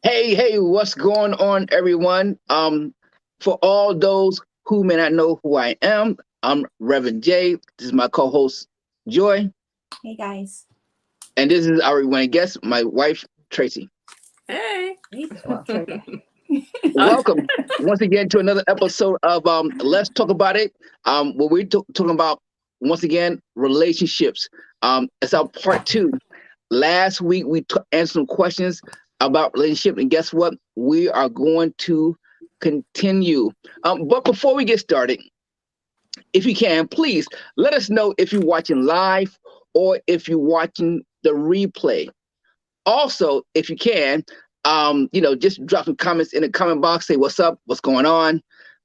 Hey, what's going on, everyone? For all those who may not know who I am, I'm Rev J. This is my co-host Joy, Hey guys. and this is our one guest, my wife Tracey. Hey. Well, Trey. Uh, Welcome once again to another episode of Let's Talk About It. Where we're talking about once again relationships. It's our part two. Last week we answered some questions about relationship, and guess what? We are going to continue. But before we get started, if you can, please let us know if you're watching live or if you're watching the replay. Also, if you can, just drop some comments in the comment box. Say what's up, what's going on,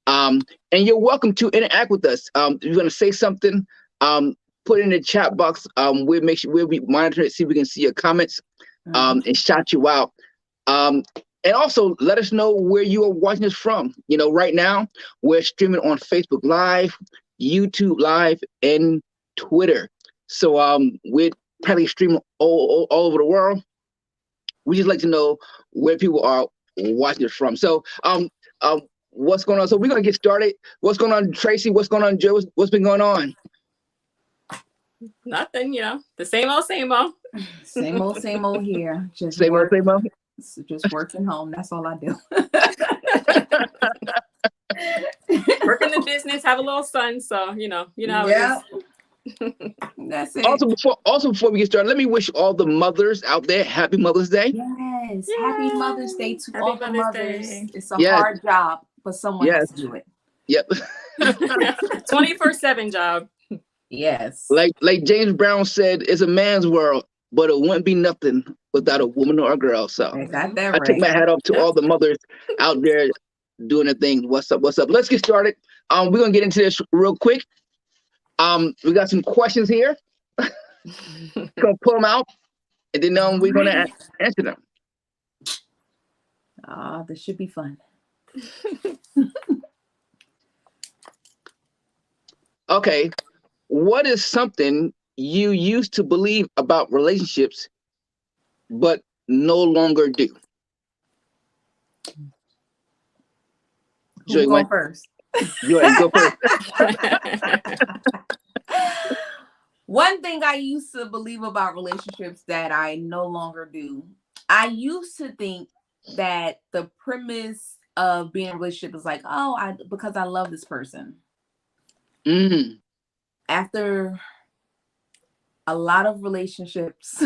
and you're welcome to interact with us. If you're gonna say something, put it in the chat box. We'll make sure we'll be monitoring it, see if we can see your comments, and shout you out. And also let us know where you are watching us from. Right now we're streaming on Facebook Live, YouTube Live, and Twitter. So we're probably streaming all over the world. We just like to know where people are watching us from. So what's going on? So we're gonna get started. What's going on, Tracey? What's going on, Joe? What's been going on? Nothing, the same old, same old. Same old here. Just Same old, work. same old. Just working home. That's all I do. Work in the business, have a little son, so you know how Yeah. it That's it. Also before we get started, let me wish all the mothers out there happy Mother's Day. Yes. is. Happy Yay! Mother's Day to Happy all the Mother's mothers. Day. It's a Yes, hard job, but someone yes, has to do it. yep. 24/7 job. Yes. like James Brown said, it's a man's world, but it wouldn't be nothing without a woman or a girl. So I got Mhm. that I tip right. my hat off to Yep. all the mothers out there doing their thing. What's up? What's up? Let's get started. We're gonna get into this real quick. We got some questions here. Gonna pull them out, and then we're gonna Alrighty. answer them. This should be fun. Okay. What is something you used to believe about relationships, but no longer do? Who Joy, go first? Go first. One thing I used to believe about relationships that I no longer do. I used to think that the premise of being in a relationship is like, because I love this person. Mm. After a lot of relationships,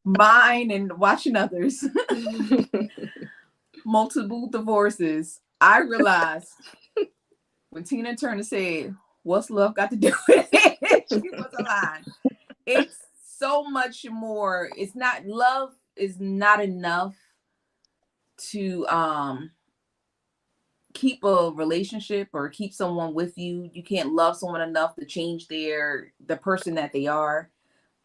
mine and watching others, multiple divorces, I realized when Tina Turner said, "What's love got to do with it?" She was alive. It's so much more. It's not, love is not enough to keep a relationship or keep someone with you. You can't love someone enough to change the person that they are.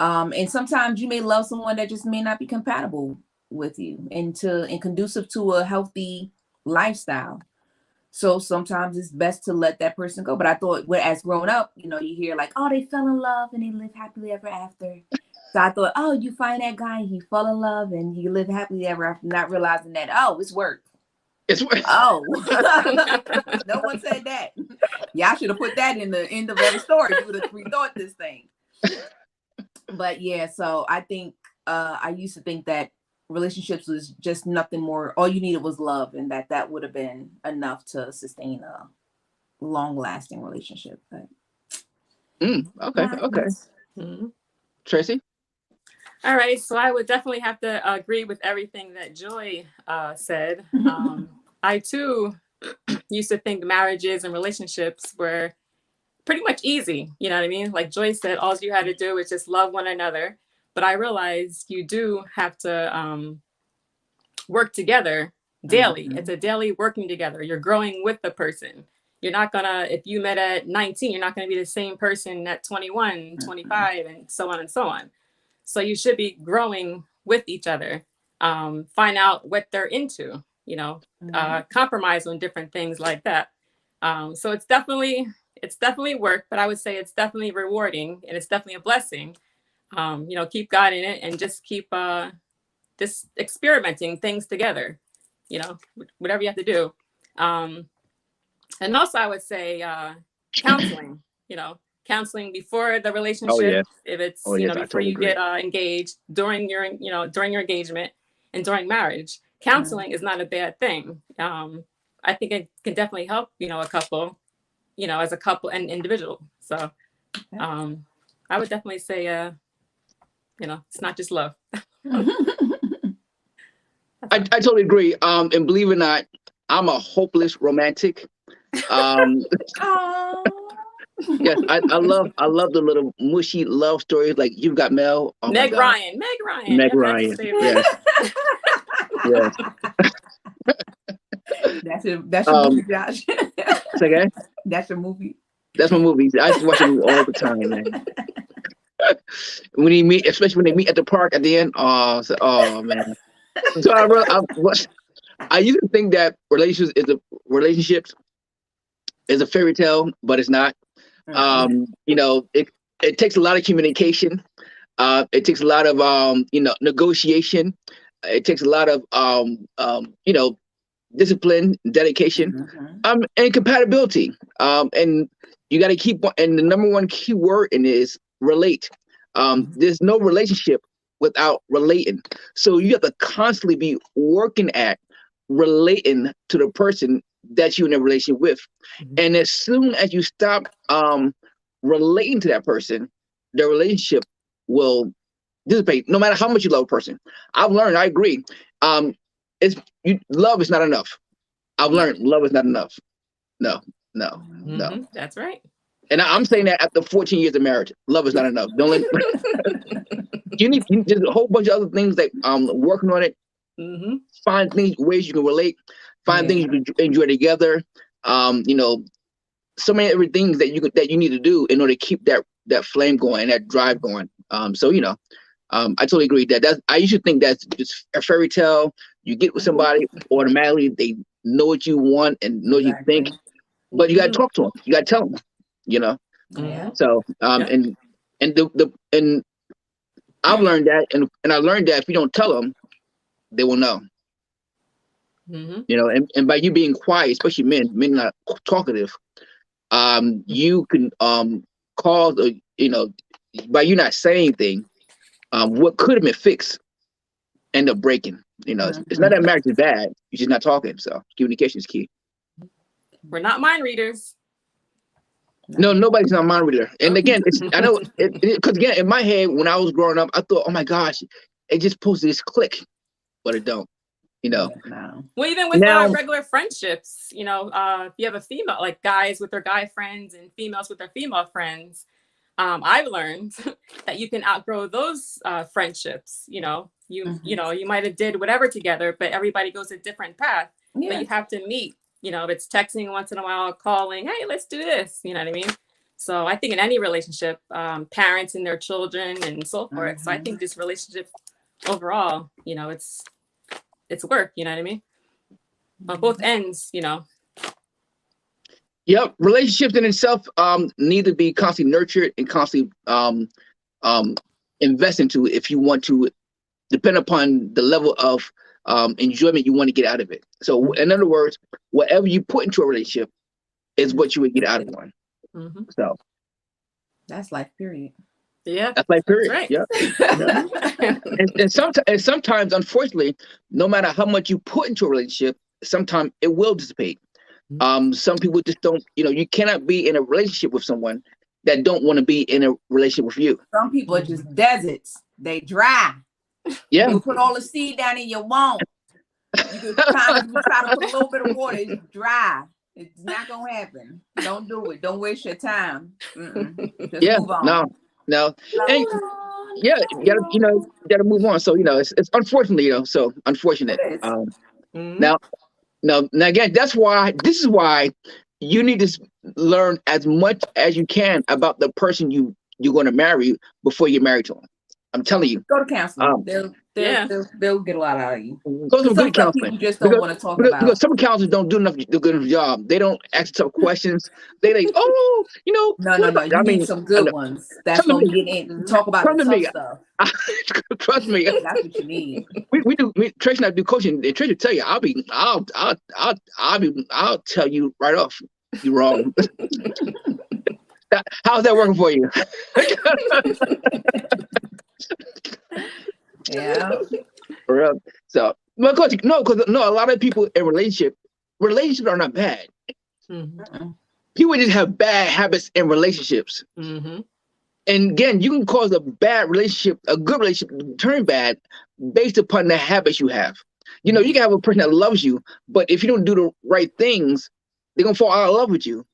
And sometimes you may love someone that just may not be compatible with you and conducive to a healthy lifestyle. So sometimes it's best to let that person go. But I thought, as grown up, you hear like, oh, they fell in love and they live happily ever after. So I thought, oh, you find that guy and he fell in love and you live happily ever after, not realizing that, oh, it's work. It's Oh, no one said that. Y'all should have put that in the end of every story. You would have rethought this thing. But yeah, so I think I used to think that relationships was just nothing more. All you needed was love, and that would have been enough to sustain a long-lasting relationship. But okay. Mhm. Tracey? All right, so I would definitely have to agree with everything that Joy said. I too used to think marriages and relationships were pretty much easy. You know what I mean? Like Joy said, all you had to do is just love one another. But I realized you do have to work together daily. Mhm. It's a daily working together. You're growing with the person. You're not gonna, if you met at 19, you're not gonna be the same person at 21, Mhm. 25, and so on and so on. So you should be growing with each other. Find out what they're into, compromise on different things like that. So it's definitely work, but I would say it's definitely rewarding and it's definitely a blessing. Keep God in it and just keep just experimenting things together, whatever you have to do. And also I would say counseling, counseling before the relationship, if it's, I before totally you agree. get engaged, during your engagement, and during marriage. Counseling is not a bad thing. I think it can definitely help, a couple, as a couple and individual. So I would definitely say, it's not just love. I totally agree. And believe it or not, I'm a hopeless romantic. Yes, I love the little mushy love stories like You've Got Mail. Oh Meg Ryan. Meg Ryan. Yes. Yes. That's your movie, Josh. Say again? That's your movie. That's my movie. I used to watch the movie all the time, man. When he meet, especially when they meet at the park at the end. Oh man. So I used to think that relationships is a fairy tale, but it's not. It takes a lot of communication. It takes a lot of negotiation. It takes a lot of discipline, dedication, and compatibility. And you got to keep. And the number one key word in it is relate. There's no relationship without relating. So you have to constantly be working at relating to the person that you're in a relationship with. And as soon as you stop relating to that person, the relationship will dissipate, no matter how much you love a person. I've learned, I agree. Love is not enough. I've learned love is not enough. No. That's right. And I'm saying that after 14 years of marriage, love is not enough. Don't let there's a whole bunch of other things that working on it. Find ways you can relate, find things you can enjoy together. So many other things that you need to do in order to keep that flame going, that drive going. I totally agree that I used to think that's just a fairy tale. You get with somebody, automatically they know what you want and know what you think, but you got to talk to them. You got to tell them. So and I've learned that, and I learned that if you don't tell them, they will know. And by you being quiet, especially men not talkative, you can cause by you not saying anything, what could have been fixed end up breaking. It's not that marriage is bad, you're just not talking. So communication is key. We're not mind readers. No, nobody's not a mind reader. And again, I know because again, in my head when I was growing up, I thought, oh my gosh, it just supposed to just click, but it don't. Well, even with regular friendships, if you have a female, like guys with their guy friends and females with their female friends, I've learned that you can outgrow those friendships. You might have did whatever together, but everybody goes a different path. But you have to meet. If it's texting once in a while, calling, hey, let's do this. You know what I mean? So I think in any relationship, parents and their children and so forth. So I think this relationship overall, it's work. You know what I mean? On both ends, Yep, relationships in itself need to be constantly nurtured and constantly invest into if you want to, depend upon the level of enjoyment you want to get out of it. So in other words, whatever you put into a relationship is what you would get out of one. So that's life, period. Yeah, that's life, period. Right. Yeah. and sometimes, unfortunately, no matter how much you put into a relationship, sometimes it will dissipate. Some people just don't. You cannot be in a relationship with someone that don't want to be in a relationship with you. Some people are just deserts. They dry. Yeah. You put all the seed down and you won't. You try to put a little bit of water, it's dry. It's not gonna happen. Don't do it. Don't waste your time. Just move on. No. And, yeah, you gotta move on. So it's unfortunately, so unfortunate. Now again, this is why you need to learn as much as you can about the person you're going to marry before you're married to them. I'm telling you. Go to counseling. Um, They'll get a lot out of you. Go to some Some good stuff counseling. people just don't want to talk about. Because some counselors don't do a good enough job. They don't ask tough questions. They like, oh, No. You need some good ones. That's gonna get in talk about the tough stuff. Trust me. That's what you need. We do. Tracy and I do coaching. And Tracy will tell you, I'll tell you right off, you're wrong. How's that working for you? Yeah. So, because a lot of people in relationships are not bad. Mm-hmm. People just have bad habits in relationships. Mm-hmm. And again, you can cause a good relationship to turn bad based upon the habits you have. You know, you can have a person that loves you, but if you don't do the right things, they're gonna fall out of love with you.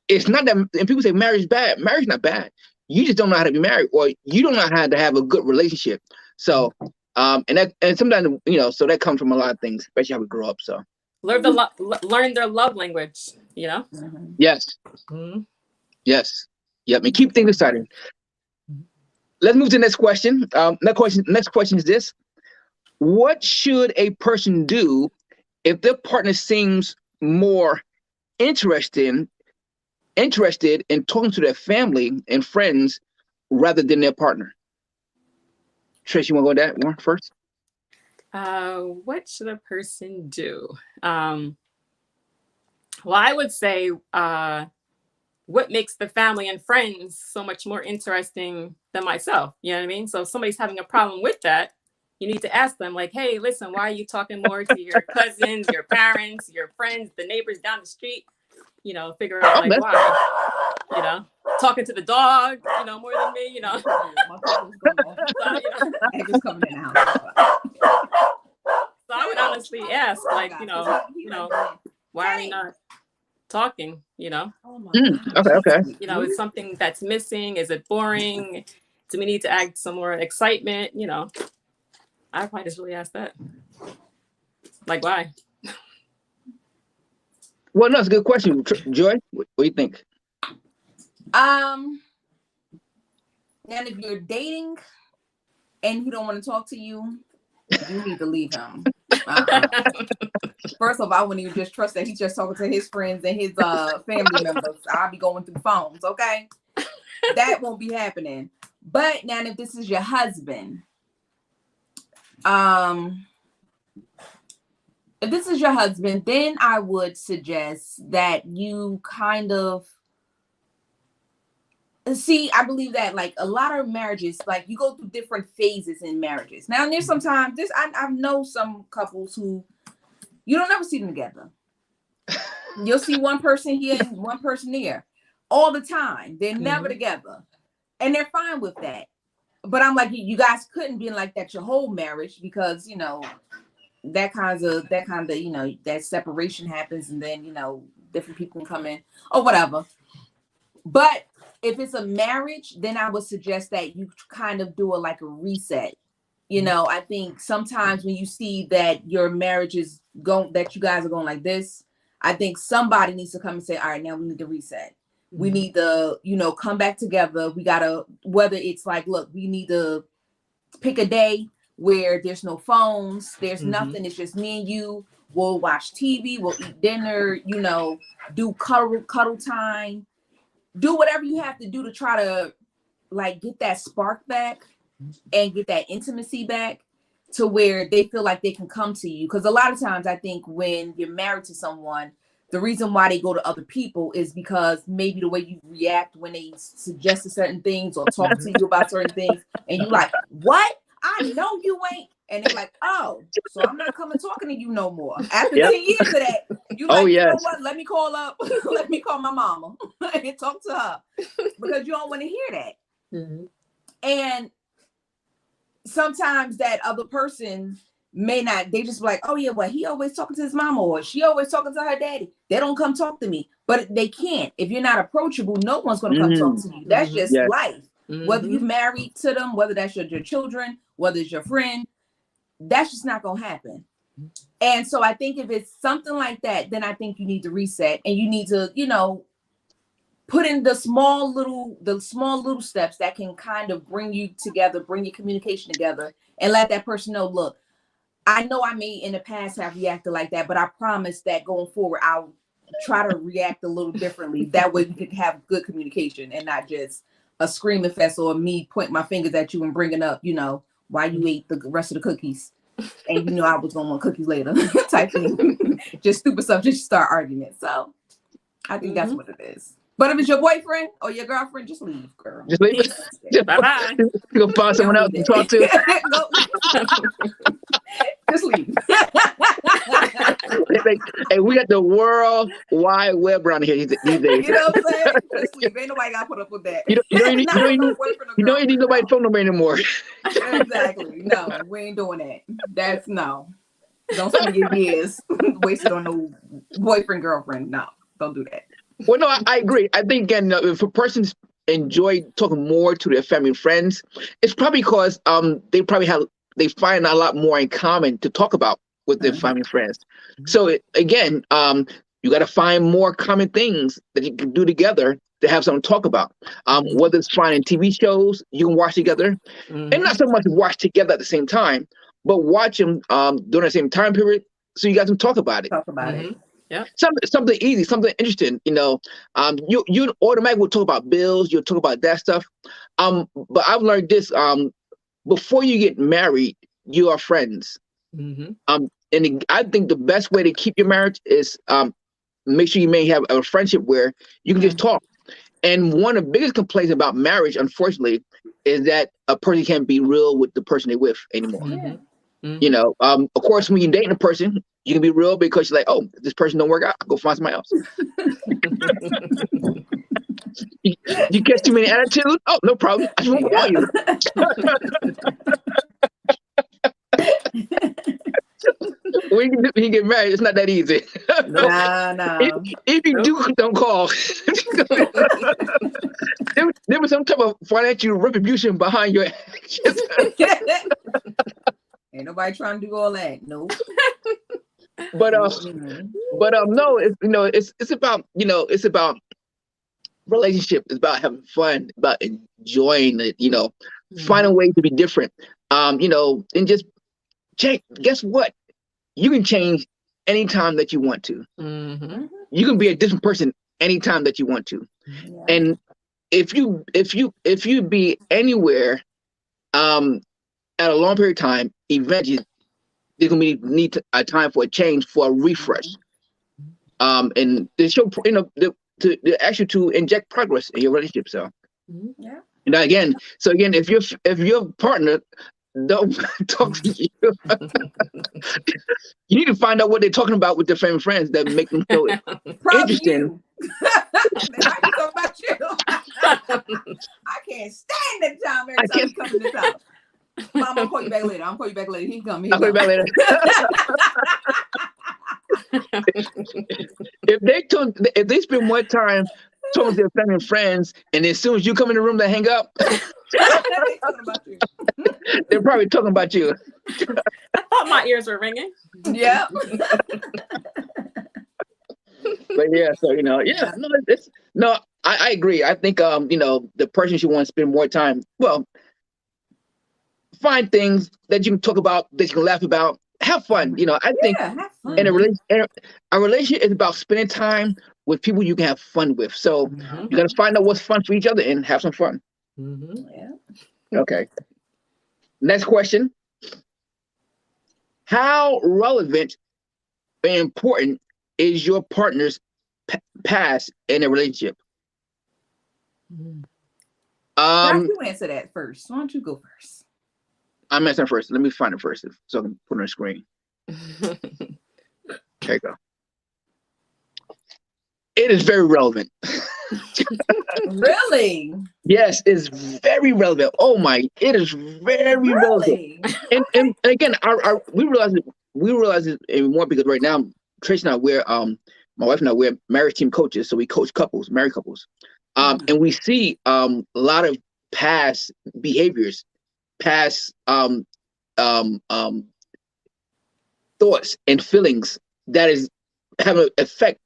It's not that, and people say marriage is bad. Marriage is not bad. You just don't know how to be married, or you don't know how to have a good relationship. So, and sometimes, you know, so that comes from a lot of things, especially how we grow up. So, learn their love language. You know. Mm-hmm. Yes. Mm-hmm. Yes. Yep. And keep things exciting. Let's move to the next question. Next question is this: what should a person do if their partner seems more interested in talking to their family and friends rather than their partner? Tracey, you want to go with that one first? What should a person do? Well, I would say what makes the family and friends so much more interesting than myself? You know what I mean? So if somebody's having a problem with that, you need to ask them, like, hey, listen, why are you talking more to your cousins, your parents, your friends, the neighbors down the street? You know, figure out like why. You know, talking to the dog, you know, more than me, you know. Just coming in the house. So I would honestly ask, like, you know, why are we not talking? You know. Okay. You know, is something that's missing? Is it boring? Do we need to add some more excitement? You know, I probably just really ask that. Like, why? Well, no, it's a good question. Joy, what do you think? And if you're dating and he don't want to talk to you, you need to leave him. First of all, I wouldn't even just trust that he's just talking to his friends and his family members. I'll be going through phones, okay? That won't be happening. But now, if this is your husband, then I would suggest that you kind of see, I believe that like a lot of marriages, like you go through different phases in marriages. Now, there's sometimes I know some couples who you don't ever see them together. You'll see one person here and one person there all the time. They're never together, and they're fine with that. But I'm like, you guys couldn't be like that your whole marriage, because you know that kind of you know, that separation happens, and then you know different people can come in or whatever. But if it's a marriage, then I would suggest that you kind of do a reset. You know, I think sometimes when you see that your marriage is that you guys are going like this, I think somebody needs to come and say, all right, now we need to reset. We need to, you know, come back together. We gotta, whether it's like, look, we need to pick a day where there's no phones, there's nothing, it's just me and you. We'll watch TV, we'll eat dinner, you know, do cuddle time. Do whatever you have to do to try to get that spark back and get that intimacy back to where they feel like they can come to you. Because a lot of times I think when you're married to someone, the reason why they go to other people is because maybe the way you react when they suggest certain things or talk to you about certain things, and you like, what? I know you ain't. And they're like, oh, so I'm not coming talking to you no more. After 10 years of that, you like, you know what? Let me call my mama and talk to her, because you don't want to hear that. And sometimes that other person may not, they just be like, oh yeah, well, he always talking to his mama, or she always talking to her daddy. They don't come talk to me. But they can't. If you're not approachable, no one's going to come talk to you. That's just life. Whether you're married to them, whether that's your children, whether it's your friend, that's just not going to happen. And so I think if it's something like that, then I think you need to reset, and you need to, you know, put in the small little steps that can kind of bring you together, bring your communication together, and let that person know, look, I know I may in the past have reacted like that, but I promise that going forward, I'll try to react a little differently. That way we can have good communication and not just a screaming fest or me pointing my fingers at you and bringing up, why you ate the rest of the cookies. And I was going to want cookies later type thing. Just stupid stuff, just start arguments. So I think that's what it is. But if it's your boyfriend or your girlfriend, just leave, girl. Just leave. Bye-bye. Go find someone else to talk to. Just leave. Hey, we got the world wide web around here these days. You know what I'm saying? Just leave. Ain't nobody got to put up with that. You don't need nobody's phone number anymore. Exactly. No, we ain't doing that. That's no. Don't spend your years wasted on no boyfriend, girlfriend. No, don't do that. Well, no, I agree. I think, again, if a person's enjoy talking more to their family and friends, it's probably because they find a lot more in common to talk about with their family and friends. So again, you got to find more common things that you can do together to have something to talk about. Whether it's finding TV shows you can watch together, and not so much watch together at the same time, but watch them during the same time period, so you guys can talk about it. Talk about it. Yeah. Something easy, something interesting. You automatically will talk about bills. You'll talk about that stuff. But I've learned this. Before you get married, you are friends. And I think the best way to keep your marriage is make sure you may have a friendship where you can just talk. And one of the biggest complaints about marriage, unfortunately, is that a person can't be real with the person they're with anymore. Of course, when you're dating a person, you can be real because you're like, oh, this person don't work out, I'll go find somebody else. you catch too many attitudes? Oh, no problem. I just won't call you. When you get married, it's not that easy. No. If you do, don't call. There was some type of financial retribution behind your actions. Ain't nobody trying to do all that. Nope. But no, it's about relationship. It's about having fun, about enjoying it. Finding ways to be different. And just guess what? You can change anytime that you want to. You can be a different person anytime that you want to. And if you be anywhere at a long period of time, eventually there's gonna be need a time for a change, for a refresh. And to show to inject progress in your relationship. So and again, if your partner don't talk to you, you need to find out what they're talking about with their family and friends that make them feel interesting. I can talk about you. I can't stand that time every time you come to this house. Mom, I'm gonna call you back later. I'm gonna call you back later. He come. I'll call you back later. If they spend more time talking to their family and friends, and as soon as you come in the room, they hang up. They're probably talking about you. I thought my ears were ringing. Yeah. But yeah, so I agree. I think the person should want to spend more time. Well, find things that you can talk about, that you can laugh about, have fun. I think in a relationship is about spending time with people you can have fun with. So you got to find out what's fun for each other and have some fun. Okay. Next question. How relevant and important is your partner's past in a relationship? Why don't you answer that first? Why don't you go first? I'm answering first. Let me find it first so I can put it on the screen. There you go. It is very relevant. Really? Yes, it's very relevant. Oh my, it is very relevant. And again, we realize it even more because right now, Tracey and I, my wife and I, we're marriage team coaches, so we coach couples, married couples, and we see a lot of past behaviors, past thoughts and feelings that is having an effect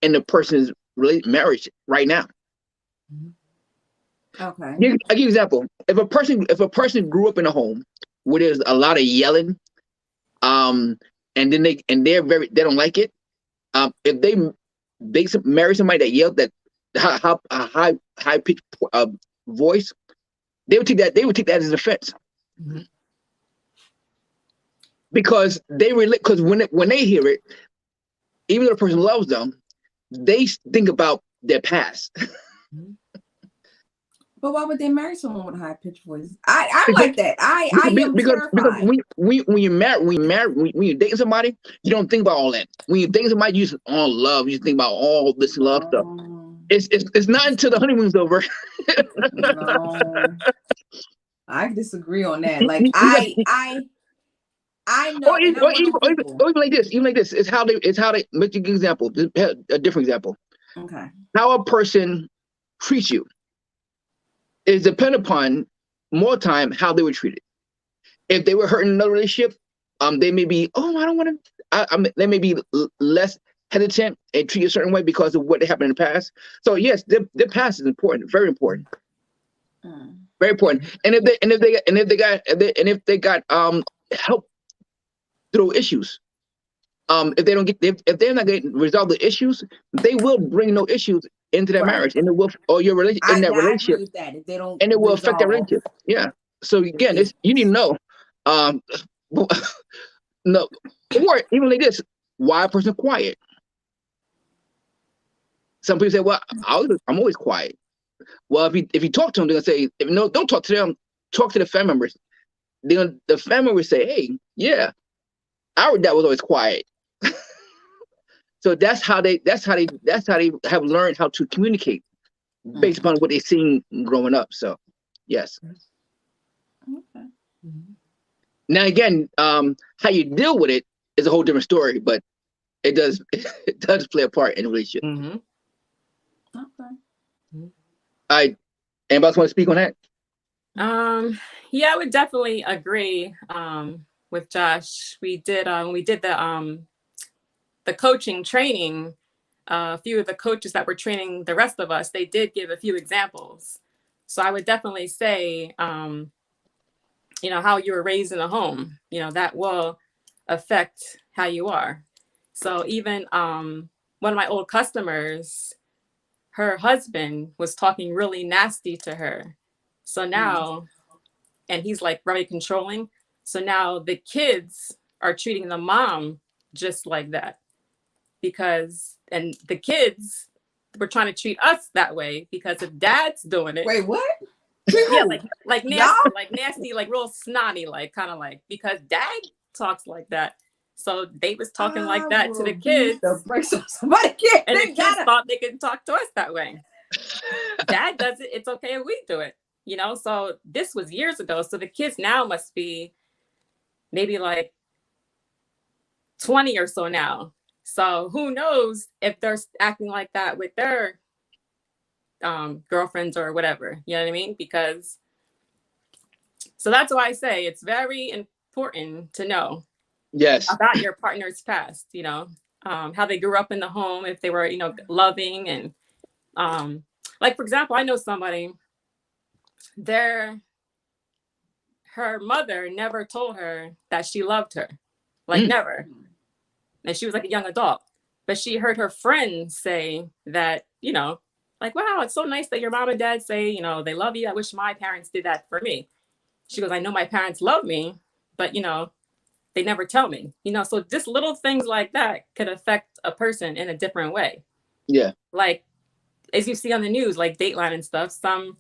in the person's marriage right now. Okay. I'll give you an example. If a person grew up in a home where there's a lot of yelling, and then they don't like it. If they marry somebody that yelled that high pitched voice, they would take that as an offense. Mm-hmm. Because because when they hear it, even though the person loves them, they think about their past. But why would they marry someone with a high pitched voice? I like that. I am terrified. Because when you're dating somebody, you don't think about all that. When you're dating somebody, you just on love. You just think about all this love stuff. It's not until the honeymoon's over. No, I disagree on that. Like I know. Or even like this. Even like this. It's how they. Make you an example. A different example. Okay. How a person treats you is dependent upon more time how they were treated. If they were hurt in another relationship, they may be, oh, I don't want to. They may be less hesitant and treat you a certain way because of what happened in the past. So yes, their past is important, very important, very important. And if they got help through issues, if they don't get if they're not getting resolve the issues, they will bring no issues into that marriage, and it will or your relationship in that relationship. I agree with that. If they don't, and it will affect that relationship. Yeah. So again, you need to know, no, or even like this, why a person quiet. Some people say, well, I'm always quiet. Well, if you talk to them, they're gonna say, no, don't talk to them. Talk to the family members. The family members say, hey, yeah, our dad was always quiet. So that's how they have learned how to communicate based upon what they've seen growing up. So, yes. Okay. Now again, how you deal with it is a whole different story, but it does play a part in a relationship. Mm-hmm. Okay. All right. Anybody else want to speak on that? Yeah, I would definitely agree with Josh. We did the coaching training, a few of the coaches that were training the rest of us, they did give a few examples. So I would definitely say, how you were raised in a home, that will affect how you are. So even one of my old customers, her husband was talking really nasty to her. So now, and he's like very controlling. So now the kids are treating the mom just like that. And the kids were trying to treat us that way because if dad's doing it. Wait, what? Yeah, like nasty, like real snotty, like kind of like because dad talks like that. So they was talking like that to the kids. And the kids thought they could talk to us that way. Dad does it, it's okay if we do it. So this was years ago. So the kids now must be maybe like 20 or so now. So who knows if they're acting like that with their girlfriends or whatever, you know what I mean? So that's why I say it's very important to know about your partner's past, how they grew up in the home, if they were, loving and like, for example, I know somebody, her mother never told her that she loved her, like never. And she was like a young adult, but she heard her friends say that, like, wow, it's so nice that your mom and dad say, they love you. I wish my parents did that for me. She goes, I know my parents love me, but, they never tell me, so just little things like that could affect a person in a different way. Yeah. Like, as you see on the news, like Dateline and stuff, some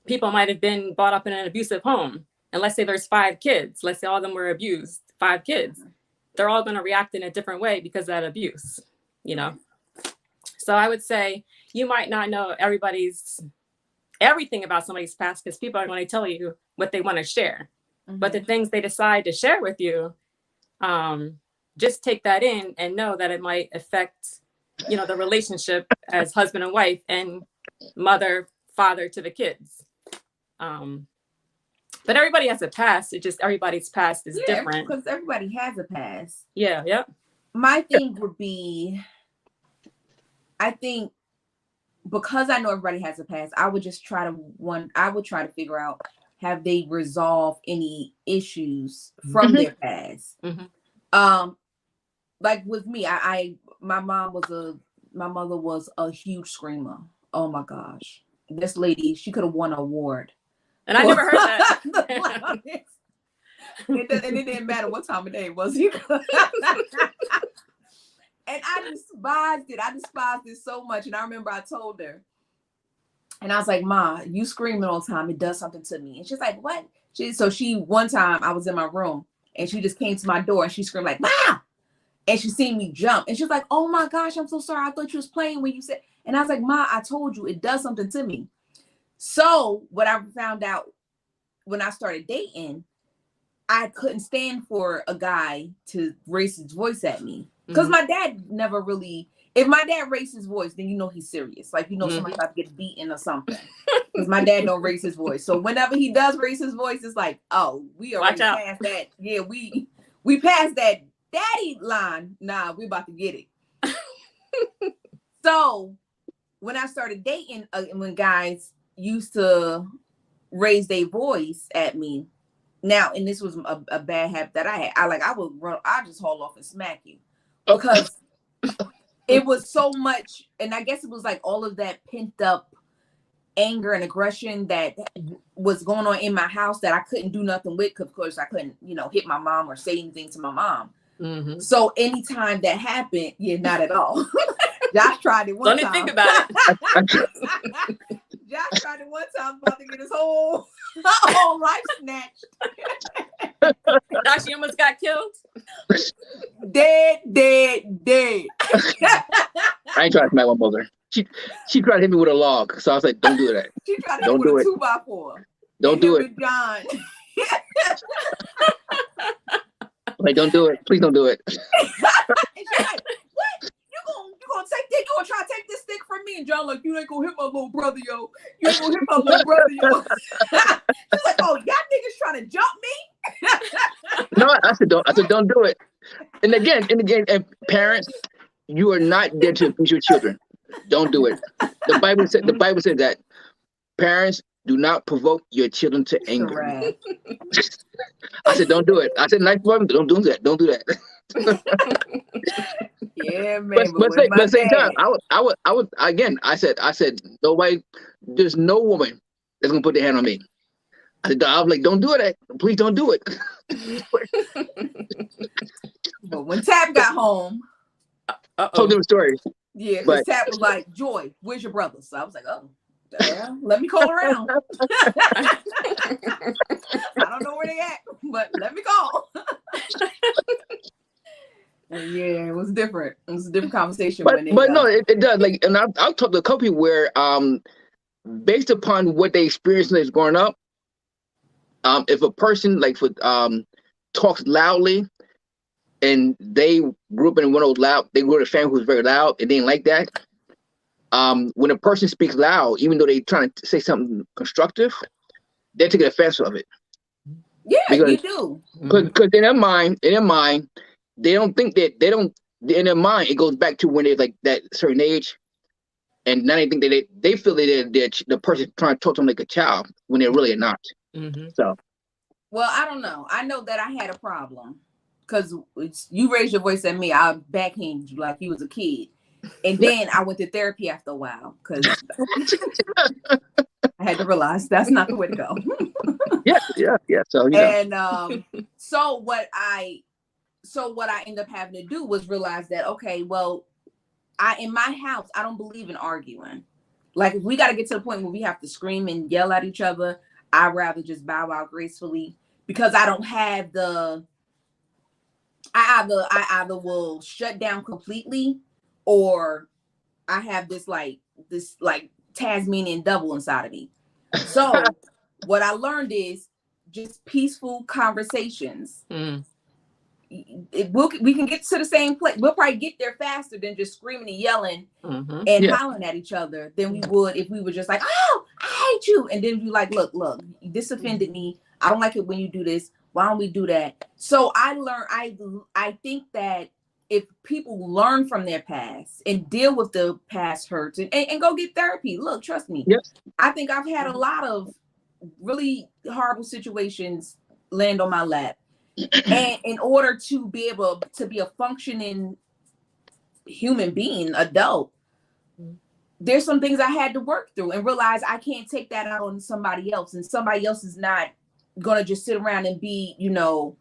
people might have been brought up in an abusive home. And let's say there's 5 kids. Let's say all of them were abused, 5 kids. They're all going to react in a different way because of that abuse, So I would say you might not know everything about somebody's past because people are going to tell you what they want to share. Mm-hmm. But the things they decide to share with you, just take that in and know that it might affect, the relationship as husband and wife and mother, father to the kids. But everybody has a past. It's just everybody's past is different. Because everybody has a past. Yeah, yeah. My thing would be, I think because I know everybody has a past, I would just try to figure out, have they resolved any issues from their past. Like with me, my mother was a huge screamer. Oh my gosh. This lady, she could have won an award. And I never heard that. And it didn't matter what time of day it was. And I despised it. I despised it so much. And I remember I told her, and I was like, Ma, you screaming all the time. It does something to me. And she's like, what? One time I was in my room and she just came to my door and she screamed like, Ma! And she seen me jump. And she was like, oh my gosh, I'm so sorry. I thought you was playing when you said, and I was like, Ma, I told you it does something to me. So what I found out when I started dating, I couldn't stand for a guy to raise his voice at me. Because my dad never really, if my dad raised his voice, then you know he's serious. Like, you know, somebody about to get beaten or something. Because my dad don't raise his voice. So whenever he does raise his voice, it's like, oh, we already past that. Yeah, we passed that daddy line. Nah, we about to get it. So when I started dating, when guys used to raise their voice at me, now, and this was a bad habit that I had. I just haul off and smack you, because it was so much. And I guess it was like all of that pent up anger and aggression that was going on in my house that I couldn't do nothing with. Cause of course I couldn't, hit my mom or say anything to my mom. So anytime that happened, not at all. Josh tried it one time. Don't even think about it. Josh tried it one time, about to get his whole life snatched. Josh, you almost got killed. Dead. I ain't trying to smack my mother. She tried to hit me with a log, so I was like, "Don't do that. She tried to hit me with a 2x4. Don't do it, John." Like, don't do it. Please don't do it. And she's like, "What? You gonna take this? You gonna try to take this stick from me?" And John like, "You ain't gonna hit my little brother, yo. You ain't gonna hit my little brother, yo." She's like, "Oh, y'all niggas trying to jump me?" No, I said don't do it. And again, and parents, you are not there to abuse your children. Don't do it. The Bible said that parents do not provoke your children to anger. Correct. I said, don't do it. I said, nice woman, don't do that. Don't do that. Yeah, man. But at the same time, I said, nobody, there's no woman that's gonna put their hand on me. I was like, don't do it. Please don't do it. But when Tap got home, told them a story. Yeah, because Tap was like, "Joy, where's your brother?" So I was like, "Oh, damn, let me call around." I don't know where they at, but let me call. Yeah, it was different. It was a different conversation. But no, it does. Like, and I've talked to a couple people where, based upon what they experienced when they was growing up, if a person talks loudly, and they grew up in one of those loud, they grew up in a family who was very loud, and they didn't like that. When a person speaks loud, even though they're trying to say something constructive, they're taking offense of it. Yeah, because, you do. Because in their mind, they don't think that in their mind, it goes back to when they're like that certain age, and now they think that they feel that the person trying to talk to them like a child when they really are not. So, well, I don't know. I know that I had a problem. Because you raised your voice at me, I backhanded you like you was a kid. And then I went to therapy after a while because I had to realize that's not the way to go. Yeah. So, so what I ended up having to do was realize that, okay, well, in my house, I don't believe in arguing. Like, if we got to get to the point where we have to scream and yell at each other, I'd rather just bow out gracefully, because I don't have I either will shut down completely, or I have this Tasmanian devil inside of me. So what I learned is just peaceful conversations. We can get to the same place. We'll probably get there faster than just screaming and yelling and hollering at each other than we would if we were just like, "Oh, I hate you," and then you like, look, this offended me. I don't like it when you do this. Why don't we do that? So I learned, I think that if people learn from their past and deal with the past hurts and go get therapy. Look, trust me. Yep. I think I've had a lot of really horrible situations land on my lap. And in order to be able to be a functioning human being, adult, there's some things I had to work through and realize I can't take that out on somebody else. And somebody else is not going to just sit around and be, you know,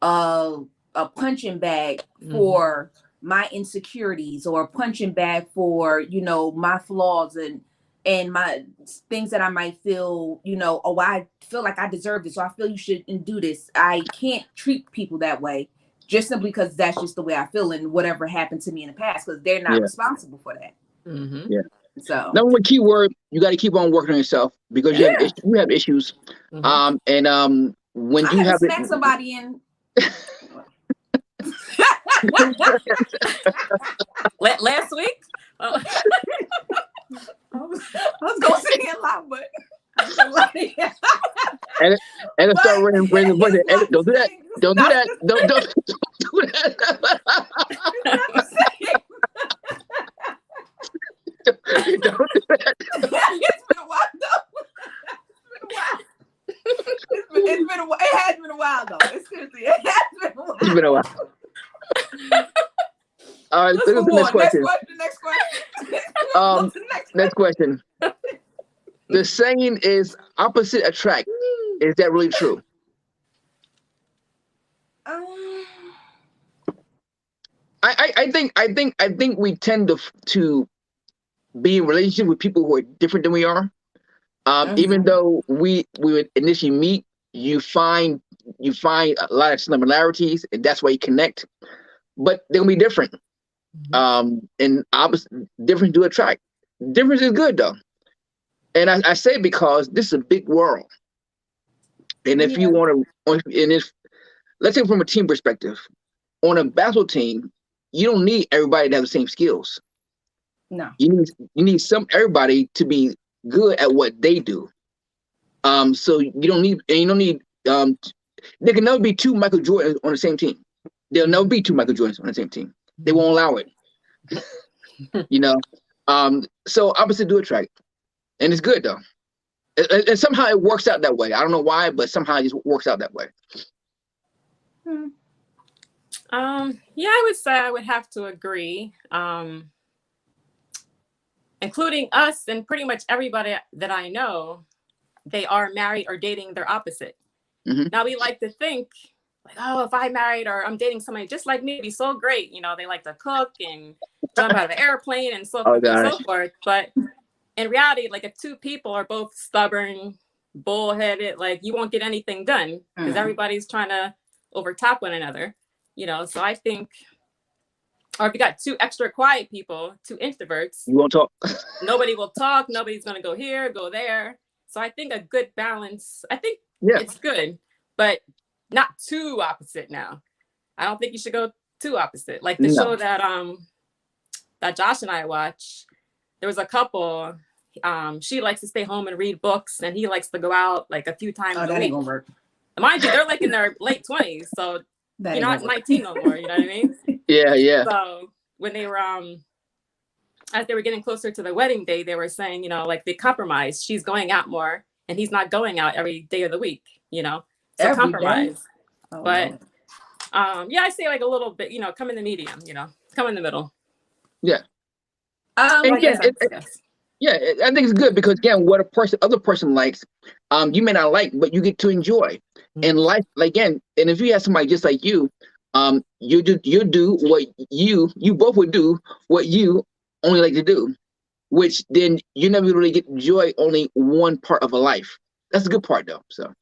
a punching bag for my insecurities, or a punching bag for, you know, my flaws and my things that I might feel, you know, oh, I feel like I deserve this, so I feel you shouldn't do this. I can't treat people that way just simply because that's just the way I feel, and whatever happened to me in the past, because they're not responsible for that. Yeah. So number one key word, you got to keep on working on yourself, because you have issues. When I you had have to smack somebody in. Last week? I was going to say it loud, but and start raising the voice. Don't do that. Don't do that. Don't do that. Don't do that. It's been a while though. It's been a while. It has been a while though. It has been a while. It's been a while. All right, let's go to the next question. Next question. The saying is opposite attract. Is that really true? I think we tend to be in relationship with people who are different than we are. Even though we would initially meet, you find a lot of similarities, and that's why you connect. But they'll be different. And opposite, different do attract. Difference is good though. And I say because this is a big world. And if you want to, and if, let's say from a team perspective, on a basketball team, you don't need everybody to have the same skills. No. You need everybody to be good at what they do. So you don't need there can never be two Michael Jordans on the same team. There'll never be two Michael Jordans on the same team. They won't allow it. You know? So opposite do attract. And it's good though. And somehow it works out that way. I don't know why, but somehow it just works out that way. Yeah, I would say I would have to agree. Including us and pretty much everybody that I know, they are married or dating their opposite. Now we like to think like, oh, if I married or I'm dating somebody just like me, it'd be so great. You know, they like to cook and jump out of an airplane and so forth and so forth. But in reality, like if two people are both stubborn, bullheaded, like you won't get anything done because everybody's trying to overtop one another, you know. So I think, or if you got two extra quiet people, two introverts, you won't talk. Nobody will talk. Nobody's going to go here, go there. So I think a good balance, I think it's good, but not too opposite now. I don't think you should go too opposite. Like the show that that Josh and I watch, there was a couple, she likes to stay home and read books, and he likes to go out like a few times a week. Ain't gonna work. Mind you, they're like in their late 20s, so you're not 19 no more, you know what I mean? Yeah. So when they were, as they were getting closer to the wedding day, they were saying, you know, like they compromise. She's going out more, and he's not going out every day of the week, you know? So every compromise. Oh, but yeah, I say like a little bit, you know, come in the medium, you know, come in the middle. Yeah. Yes. Yeah, I think it's good because again, what other person likes, you may not like, but you get to enjoy. And life, like again, and if you have somebody just like you do what you both would do what you only like to do, which then you never really get to enjoy only one part of a life. That's a good part though. So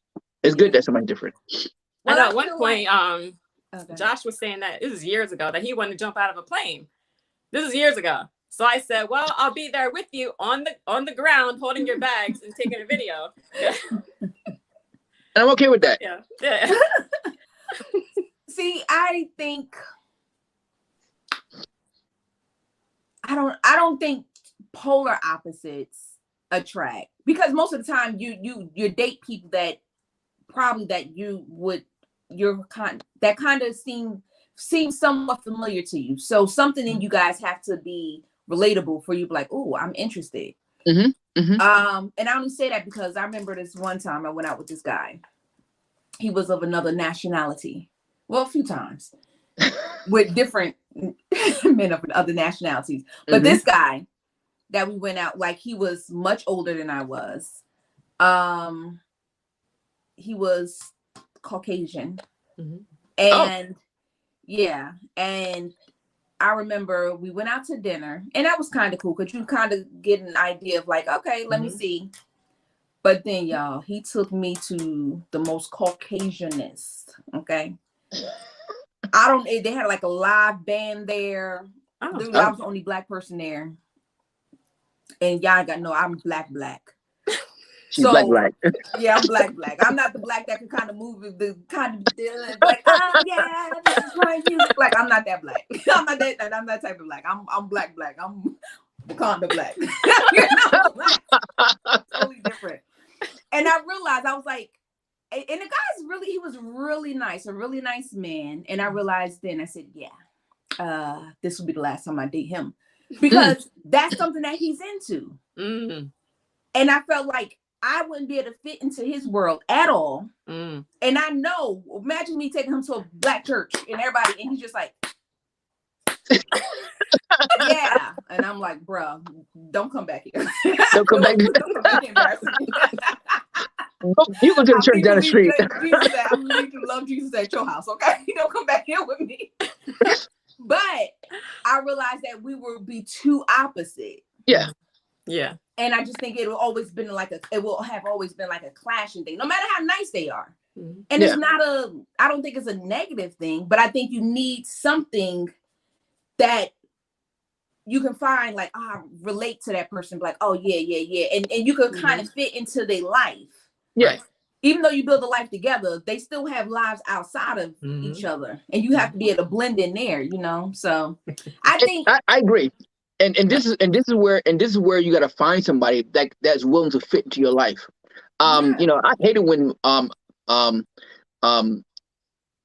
it's good that somebody's different. Well, at one point, Josh was saying that this is years ago that he wanted to jump out of a plane. This is years ago. So I said, well, I'll be there with you on the ground, holding your bags and taking a video. And I'm okay with that. Yeah. See, I think I don't think polar opposites attract, because most of the time you date people that probably that you would that kind of seem seems somewhat familiar to you. So something in you guys have to be relatable for you to be like, oh, I'm interested. Mm-hmm. Mm-hmm. And I only say that because I remember this one time I went out with this guy. He was of another nationality. Well, a few times with different men of other nationalities. But this guy that we went out, like, he was much older than I was. He was Caucasian. And yeah, and I remember we went out to dinner, and that was kind of cool because you kind of get an idea of like, okay, let me see. But then, y'all, he took me to the most Caucasianist. Okay, they had like a live band there. Dude, I was the only black person there, and y'all got no, I'm black. She's black. Yeah, I'm black. I'm not the black that can kind of move the kind of like, yeah, this is my music. Like, I'm not that black. I'm not that type of black. I'm black. I'm Wakanda black. You know, like, totally different. And I realized, I was like, and the guy's he was really nice, a really nice man. And I realized then, I said, yeah, this will be the last time I date him, because that's something that he's into. And I felt like I wouldn't be able to fit into his world at all. And I know, imagine me taking him to a black church and everybody, and he's just like, yeah. And I'm like, bro, don't come back here. Don't come back. Don't come back here. You go to the church down the street. I'm leaving to love Jesus at your house, okay? Don't come back here with me. But I realized that we will be too opposite. Yeah. And I just think it will always been like it will have always been like a clashing thing, no matter how nice they are. And it's not I don't think it's a negative thing, but I think you need something that you can find, like, relate to that person, like, oh yeah. And you can kind of fit into their life. Yeah. Right? Even though you build a life together, they still have lives outside of each other. And you have to be able to blend in there, you know? So I think I agree. And this is where you got to find somebody that's willing to fit into your life. You know, I hate it when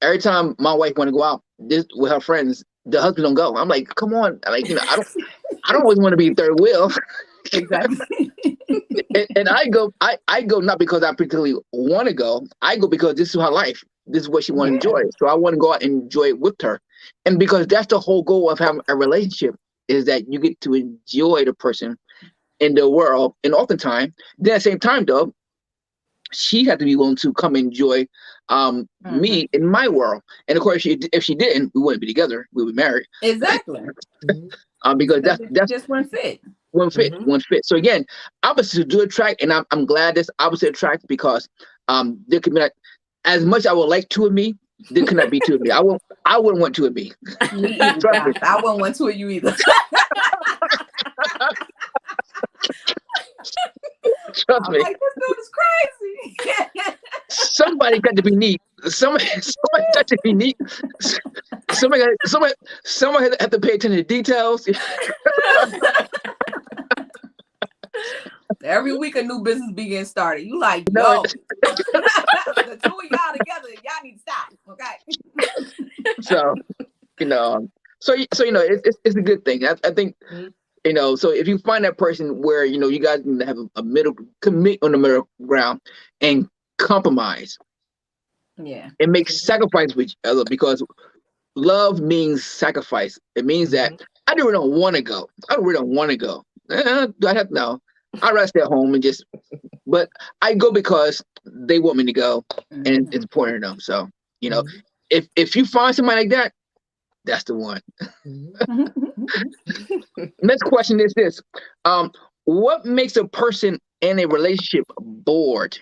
every time my wife want to go out with her friends, the husband don't go. I'm like, come on, like, you know, I don't always want to be third wheel. Exactly. and I go not because I particularly want to go. I go because this is her life. This is what she want to enjoy. So I want to go out and enjoy it with her. And because that's the whole goal of having a relationship, is that you get to enjoy the person in the world. And oftentimes, then at the same time, though, she had to be willing to come enjoy me in my world. And of course, if she didn't, we wouldn't be together. We would be married. Exactly. Because that's just one fit. One fit. So again, opposites do attract, and I'm glad this opposite attracts, because there could be, like, as much I would like two of me, there could not be two of me. I wouldn't want two of me. Me either. I wouldn't want two of you either. Trust me. Like, this dude is crazy. Somebody got to be neat. Somebody got to be neat. Somebody have to pay attention to details. Every week a new business be getting started. You like, yo, the two of y'all together, y'all need to stop, okay? So, you know, it's a good thing. I think, you know, so if you find that person where, you know, you guys need to have a commit on the middle ground and compromise. Yeah. And make sacrifice with each other, because love means sacrifice. It means that I really don't want to go. Do I have to? No. I'd rather stay at home and just, but I go because they want me to go, and it's important to them. So, you know, if you find somebody like that, that's the one. Next question is this. What makes a person in a relationship bored?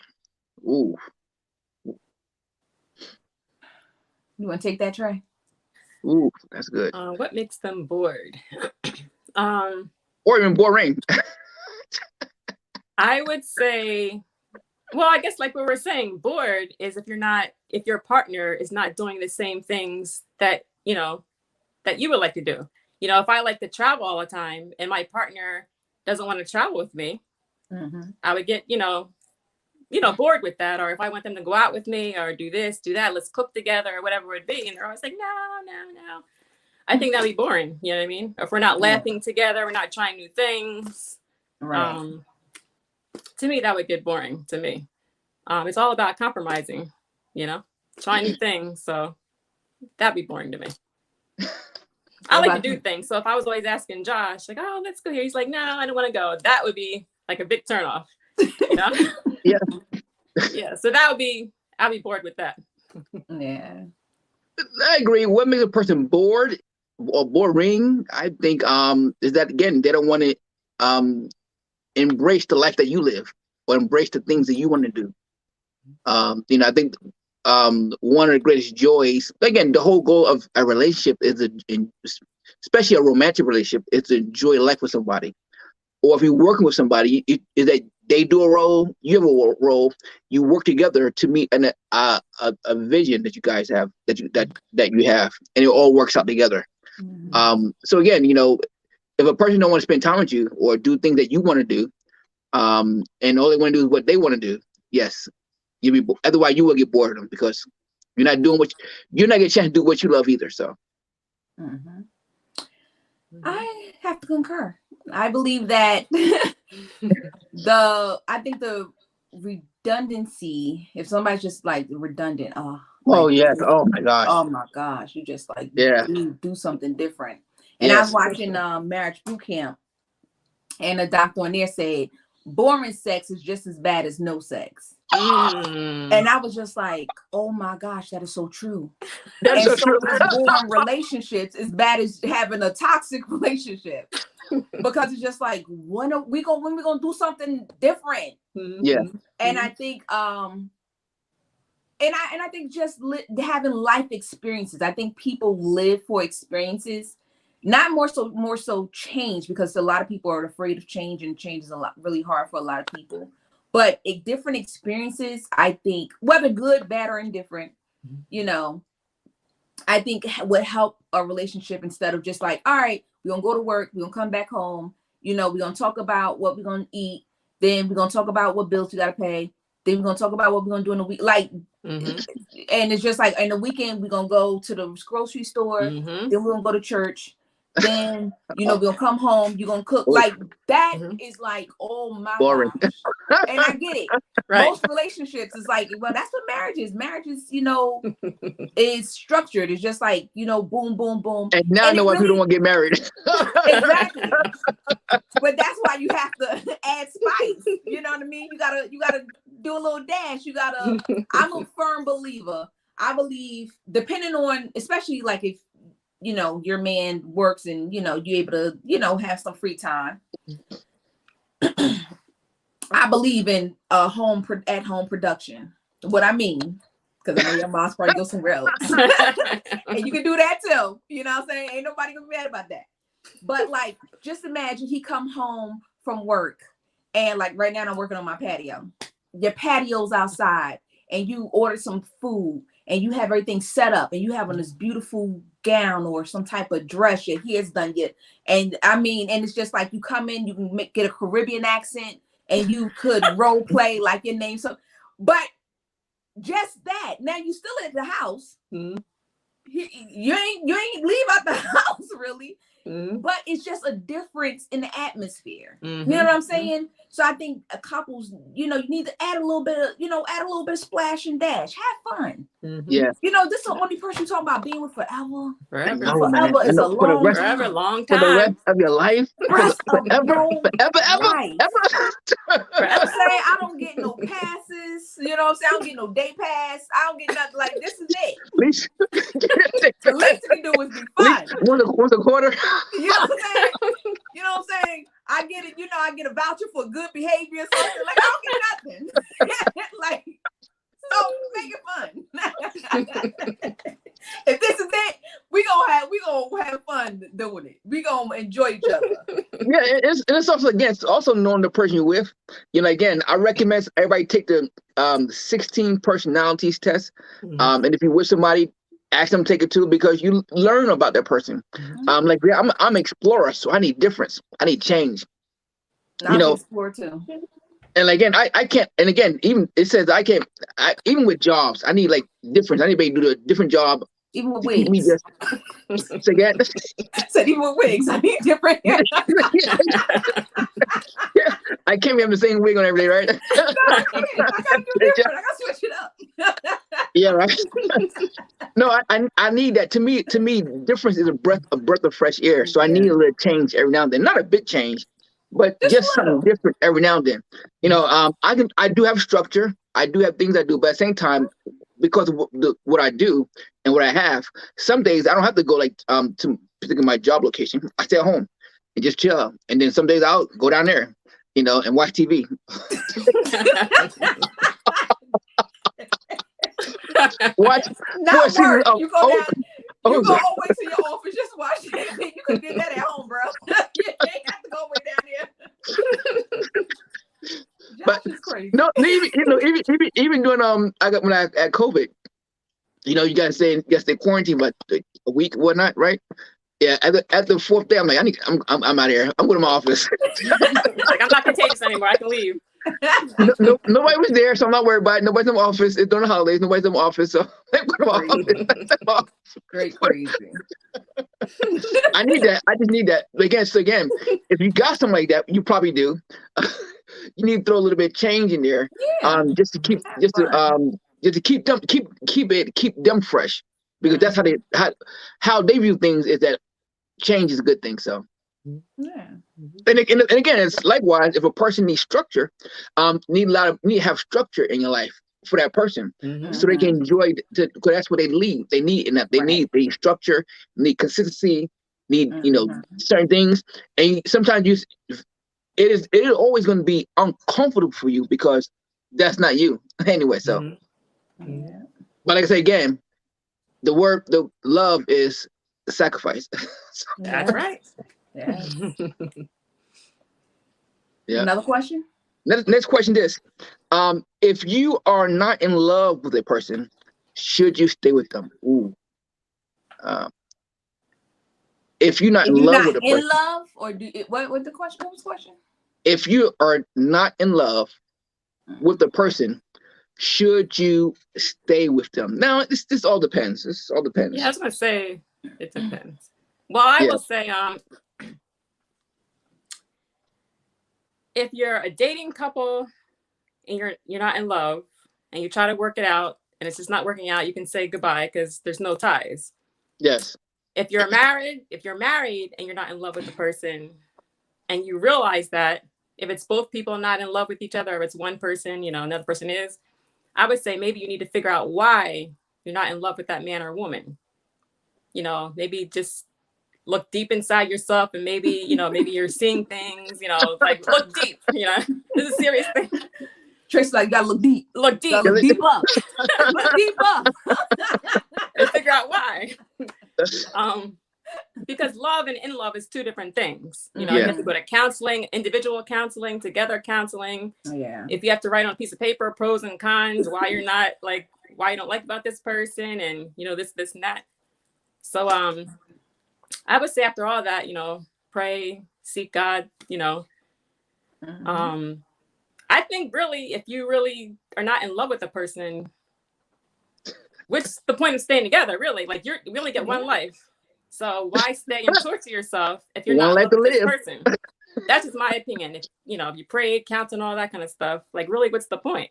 Ooh. You want to take that, Trey? Ooh, that's good. What makes them bored? Or even boring. I would say, well, I guess like what we're saying, bored is if your partner is not doing the same things that, you know, that you would like to do. You know, if I like to travel all the time and my partner doesn't want to travel with me, I would get, you know, bored with that, or if I want them to go out with me or do this, do that, let's cook together or whatever it be. And they're always like, no. I think that'd be boring. You know what I mean? If we're not laughing together, we're not trying new things. Right. To me, that would get boring to me. It's all about compromising, trying new things. So that'd be boring to me. I like to do things. So if I was always asking Josh, like, oh, let's go here. He's like, no, I don't want to go. That would be like a big turnoff. Yeah. Yeah. So I'd be bored with that. Yeah. I agree. What makes a person bored or boring, I think, is that, again, they don't want to embrace the life that you live or embrace the things that you want to do. I think one of the greatest joys, again, the whole goal of a relationship is, especially a romantic relationship, is to enjoy life with somebody. Or if you're working with somebody, is that they do a role, you have a role, you work together to meet a vision that you guys have, that you have, and it all works out together. So again, if a person don't want to spend time with you or do things that you want to do, and all they want to do is what they want to do, yes, you'll be. Otherwise, you will get bored of them because you're not doing you're not getting a chance to do what you love either. So, I have to concur. I believe that I think the redundancy, if somebody's just like redundant, yes, oh my gosh, you just like do something different. And I was watching Marriage Boot Camp, and the doctor on there said boring sex is just as bad as no sex. And I was just like, oh my gosh, that is so true. That's so true. Boring relationships is bad as having a toxic relationship, because it's just like, when we gonna do something different? Yeah. And I think and I think just having life experiences. I think people live for experiences, not more so change, because a lot of people are afraid of change, and change is really hard for a lot of people. But different experiences, I think, whether good, bad, or indifferent, I think would help a relationship, instead of just like, all right, we're going to go to work, we're going to come back home, we're going to talk about what we're going to eat, then we're going to talk about what bills we got to pay, then we're going to talk about what we're going to do in the week. Like, and it's just like, in the weekend, we're going to go to the grocery store, then we're going to go to church. Then we're gonna come home, you're gonna cook. Like that is like, oh my boring. gosh. And I get it. Right. Most relationships is like, well, that's what marriage is. Marriage is, is structured. It's just like, boom, boom, boom. And now I know why people don't want to get married. Exactly. But that's why you have to add spice. You know what I mean? You gotta do a little dash. I'm a firm believer. I believe, depending on, especially like if your man works and you're able to have some free time. I believe in at home production. What I mean, because I know your mom's probably go somewhere else, and you can do that too. You know what I'm saying? Ain't nobody gonna be mad about that. But like, just imagine he come home from work, and like right now I'm working on my patio. Your patio's outside, and you order some food, and you have everything set up, and you have on this beautiful gown or some type of dress your hair's done yet. And I mean, and it's just like, you come in, you can get a Caribbean accent, and you could role play like your name. So, but just that, now you still at the house. You ain't leave out the house really. But it's just a difference in the atmosphere. You know what I'm saying? So I think couples, you need to add a little bit of splash and dash. Have fun. Yeah. This is the only person talking about being with forever. Forever is a long time. Forever, long time. For the rest of your life. Forever. I'm saying, I don't get no passes. You know what I'm saying? I don't get no day pass. I don't get nothing. Like, this is it. The least you can do is be fun. Once a quarter. You know what I'm saying? You know what I'm saying? I get it. I get a voucher for good behavior or something. Like, I don't get nothing. Like, so make it fun. If this is it, we gonna have fun doing it. We gonna enjoy each other. Yeah, it's also, again, it's also knowing the person you're with. Again, I recommend everybody take the 16 personalities test. And if you're with somebody, ask them to take it too, because you learn about that person. Like, I'm an explorer, so I need difference. I need change. I'm an explorer too. And again, I can't. And again, even it says I can't. Even with jobs, I need like difference. I need to do a different job Even with to keep me wigs. just. So again, Said even with wigs, I need different hair. yeah, I can't be having the same wig on every day, right? No, I can't. I gotta do different. I gotta switch it up. Yeah, right. No, I need that. To me, difference is a breath of fresh air. So I need a little change every now and then. Not a big change, but just something different every now and then. I do have structure. I do have things I do, but at the same time, because of what I do and what I have, some days I don't have to go like to particularly my job location. I stay at home and just chill. And then some days I'll go down there, and watch TV. Watch. Not work. You go down. You go Ozark. all the way to your office, just watch TV. You could get that at home, bro. You ain't have to go way down there. But Josh is crazy. no, even doing I got when I had COVID, you gotta stay quarantined, but a week, whatnot, right? Yeah, at the fourth day, I'm like, I'm out of here. I'm going to my office. Like, I'm not contagious anymore. I can leave. Nobody was there, so I'm not worried about it. Nobody's in my office. It's during the holidays. Nobody's in my office, so I'm going to my office. Great crazy. I need that. I just need that. Again, if you got something like that, you probably do. You need to throw a little bit of change in there, just to keep them fresh, because that's how they view things, is that change is a good thing. So. Yeah. And again, it's likewise, if a person needs structure, need to have structure in your life for that person, so they can enjoy because that's what they need. They need need structure, need consistency, need certain things. And sometimes it is always going to be uncomfortable for you because that's not you anyway. So, but like I say again, the love is sacrifice. That's right. Yeah. Yeah. Another question? Next question is, if you are not in love with a person, should you stay with them? Ooh. If you're not in love with a person. In love, or what the question? What was the question? If you are not in love with the person, should you stay with them? Now, this all depends. This all depends. Yeah, I was gonna say it depends. Well, I will say, if you're a dating couple and you're not in love and you try to work it out and it's just not working out, you can say goodbye because there's no ties. Yes. If you're married and you're not in love with the person, and you realize that if it's both people not in love with each other, or if it's one person, another person is, I would say maybe you need to figure out why you're not in love with that man or woman. Maybe just look deep inside yourself, and maybe you're seeing things, like look deep, this is a serious thing. Tracey, like, you gotta look deep. Look deep up. Look deep up. And figure out why. Because love and in love is two different things. You have to go to counseling, individual counseling, together counseling. Yeah. If you have to write on a piece of paper pros and cons, why you don't like about this person, and this and that. So I would say after all that, pray, seek God, I think really, if you really are not in love with a person, what's the point of staying together, really? Like, you only get one life. So why stay and torture yourself if you're not in love with this person? That's just my opinion. If you pray, count, and all that kind of stuff, like, really, what's the point?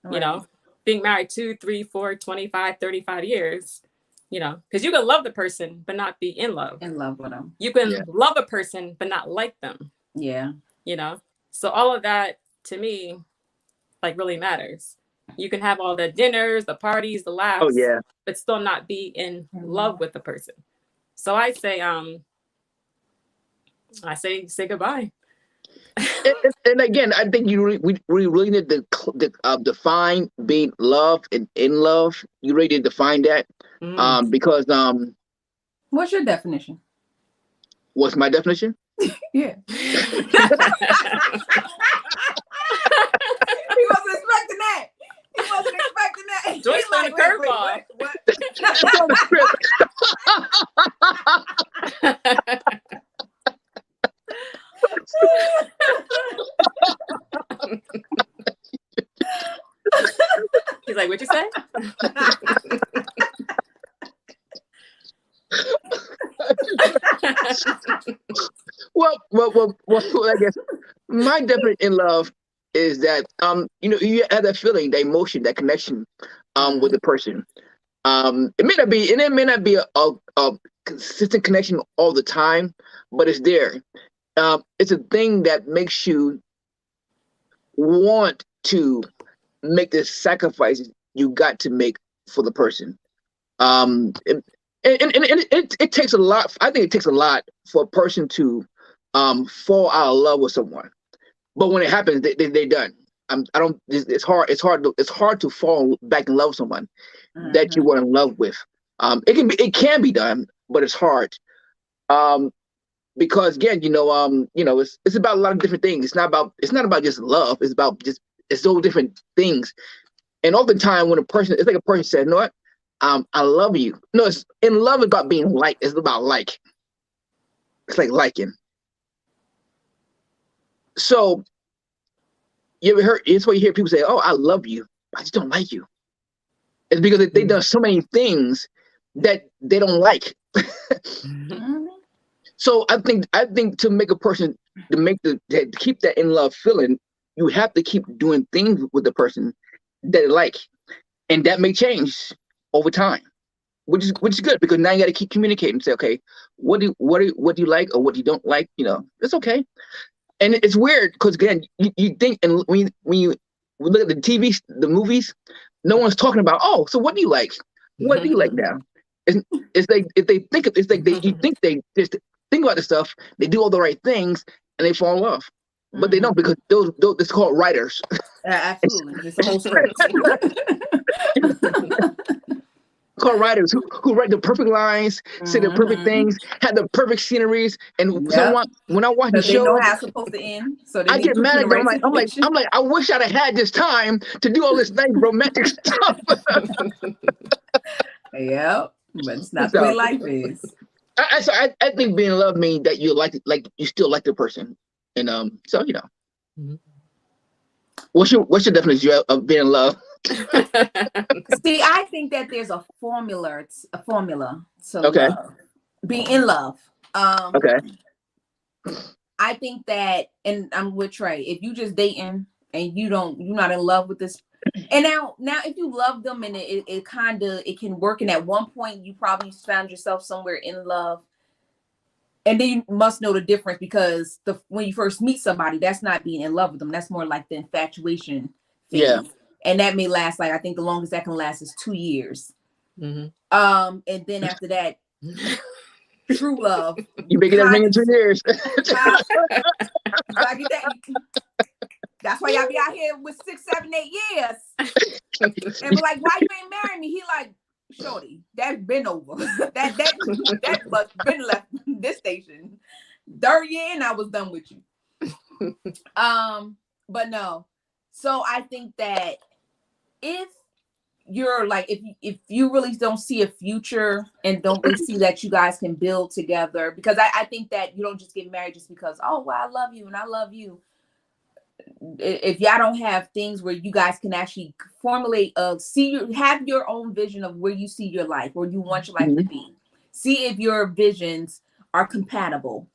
Right. Being married 2, 3, 4, 25, 35 years, because you can love the person, but not be in love. In love with them. You can love a person, but not like them. Yeah. So all of that, to me, like, really matters. You can have all the dinners, the parties, the laughs, but still not be in love with the person. So I say, say goodbye. And again, I think we really need to define being love and in love. You really need to define that, because what's your definition? What's my definition? Yeah. He wasn't expecting that. Joyce like, on a curveball. What? It's on the script. I guess my definition in love is that you have that feeling, that emotion, that connection with the person. It may not be a consistent connection all the time, but it's there. It's a thing that makes you want to make the sacrifices you got to make for the person. It takes a lot. I think it takes a lot for a person to fall out of love with someone. But when it happens, they're done. I don't. It's hard. It's hard to fall back in love with someone that you were in love with. It can be done, but it's hard. Because again, it's about a lot of different things. It's not about just love. It's those different things. And oftentimes when it's like a person said, "You know what? I love you." No, it's in love is about being like. It's about like. It's like liking. So you ever heard? It's what you hear people say, "Oh, I love you. I just don't like you." It's because they've done so many things that they don't like. So I think to make a person to keep that in love feeling, you have to keep doing things with the person that they like, and that may change over time, which is good, because now you got to keep communicating and say, okay, what do you like or what you don't like? It's okay. And it's weird because again, you think, and when you look at the movies, no one's talking about, oh, so what do you like? What do you like now? It's like if they think you think they just think about the stuff, they do all the right things, and they fall in love, but they don't, because those it's called writers. Absolutely, it's a whole script. Called writers who write the perfect lines, say the perfect things, have the perfect sceneries, and someone when I watch the show, they know how it's supposed to end. So I get mad at them. I'm like, I wish I'd have had this time to do all this nice romantic stuff. Yep, but it's not the way life is. I think being in love means that you you still like the person, and so what's your definition of being in love? See, I think that there's a formula to love. Be in love. Okay. I think that, and I'm with Trey, if you just dating and you're not in love with this, and now if you love them and it can work, and at one point you probably found yourself somewhere in love, and then you must know the difference, because when you first meet somebody, that's not being in love with them. That's more like the infatuation phase. Yeah. And that may last, like, I think the longest that can last is 2 years. And then after that, true love. You make it ring in 2 years. That's why y'all be out here with 6, 7, 8 years. And be like, why you ain't marrying me? He like, shorty, that's been over. that must been left this station. 3rd year and I was done with you. But no. So I think that if you're like, if you really don't see a future and don't really see that you guys can build together, because I think that you don't just get married just because, oh, well, I love you and I love you. If y'all don't have things where you guys can actually formulate, have your own vision of where you see your life, where you want your life to be. See if your visions are compatible,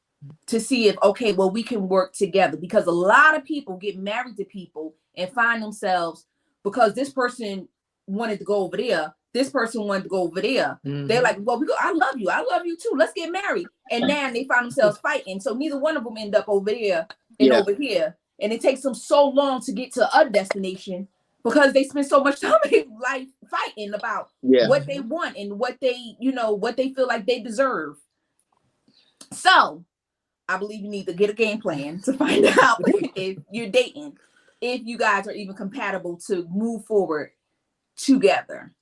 to see if, okay, well, we can work together, because a lot of people get married to people and find themselves, because this person wanted to go over there, this person wanted to go over there. They're like, well, I love you too, let's get married. And now they find themselves fighting, so neither one of them end up over there and over here, and it takes them so long to get to a destination, because they spend so much time in life fighting about what they want and what they feel like they deserve. So I believe you need to get a game plan to find out if you're dating, if you guys are even compatible to move forward together.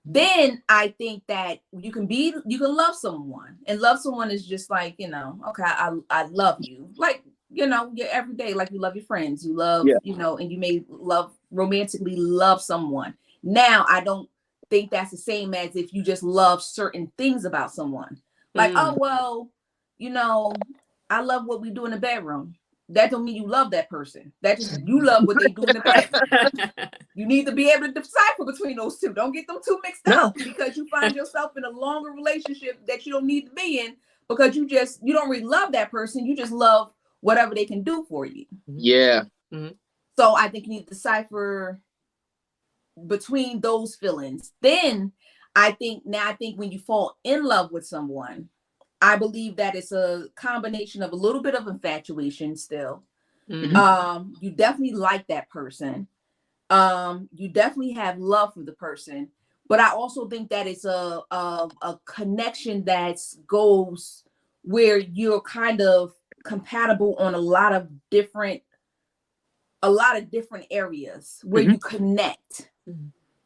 Then I think that you can love someone, and love someone is just like, okay, I love you, like, your everyday, like you love your friends, you love, and you may romantically love someone. Now, I don't think that's the same as if you just love certain things about someone. Like, oh, well, I love what we do in the bedroom. that don't mean you love that person. That just you love what they do in the past. You need to be able to decipher between those two. Don't get them too mixed up because you find yourself in a longer relationship that you don't need to be in because you don't really love that person. You just love whatever they can do for you. Yeah. Mm-hmm. So I think you need to decipher between those feelings. Then I think when you fall in love with someone, I believe that it's a combination of a little bit of infatuation still. Mm-hmm. You definitely like that person. You definitely have love for the person, but I also think that it's a connection that goes where you're kind of compatible on a lot of different areas where you connect.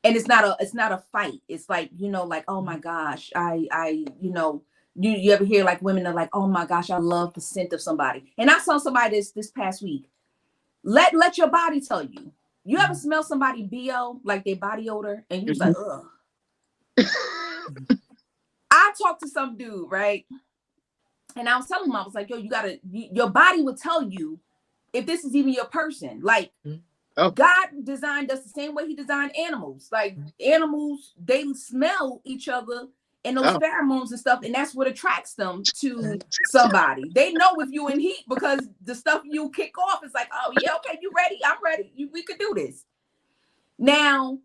And it's not a fight. It's like, like, oh my gosh, I you ever hear like women are like, oh my gosh, I love the scent of somebody. And I saw somebody this past week. Let your body tell you. You ever smell somebody BO, like their body odor, and you just like, ugh. I talked to some dude, right? And I was telling him, I was like, yo, your body will tell you if this is even your person. Like, God designed us the same way he designed animals. Like animals, they smell each other and those pheromones and stuff, and that's what attracts them to somebody. They know if you in heat because the stuff you kick off is like, oh yeah, okay, you ready? I'm ready. We could do this. Now,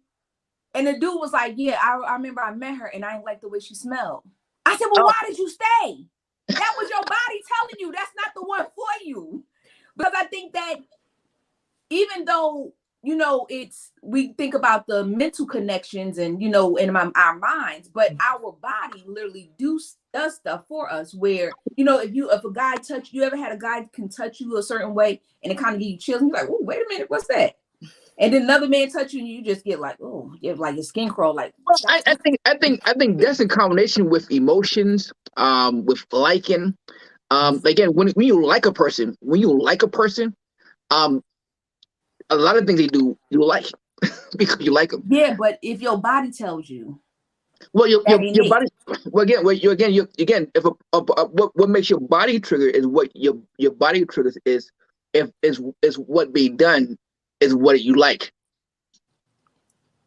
and the dude was like, yeah, I remember I met her and I didn't like the way she smelled. I said, well, why did you stay? That was your body telling you that's not the one for you. Because I think that even though, we think about the mental connections and, in our minds, but our body literally does stuff for us where, if a guy you ever had a guy can touch you a certain way and it kind of give you chills and you're like, oh, wait a minute, what's that? And then another man touch you and you just get like, oh, you have like your skin crawl. Like, well, I think that's in combination with emotions, with liking. Again, when you like a person, a lot of things they do you like because you like them. Yeah, but if your body tells you, well, your body. Well, again, if what makes your body trigger is what your body triggers is what being done is what you like.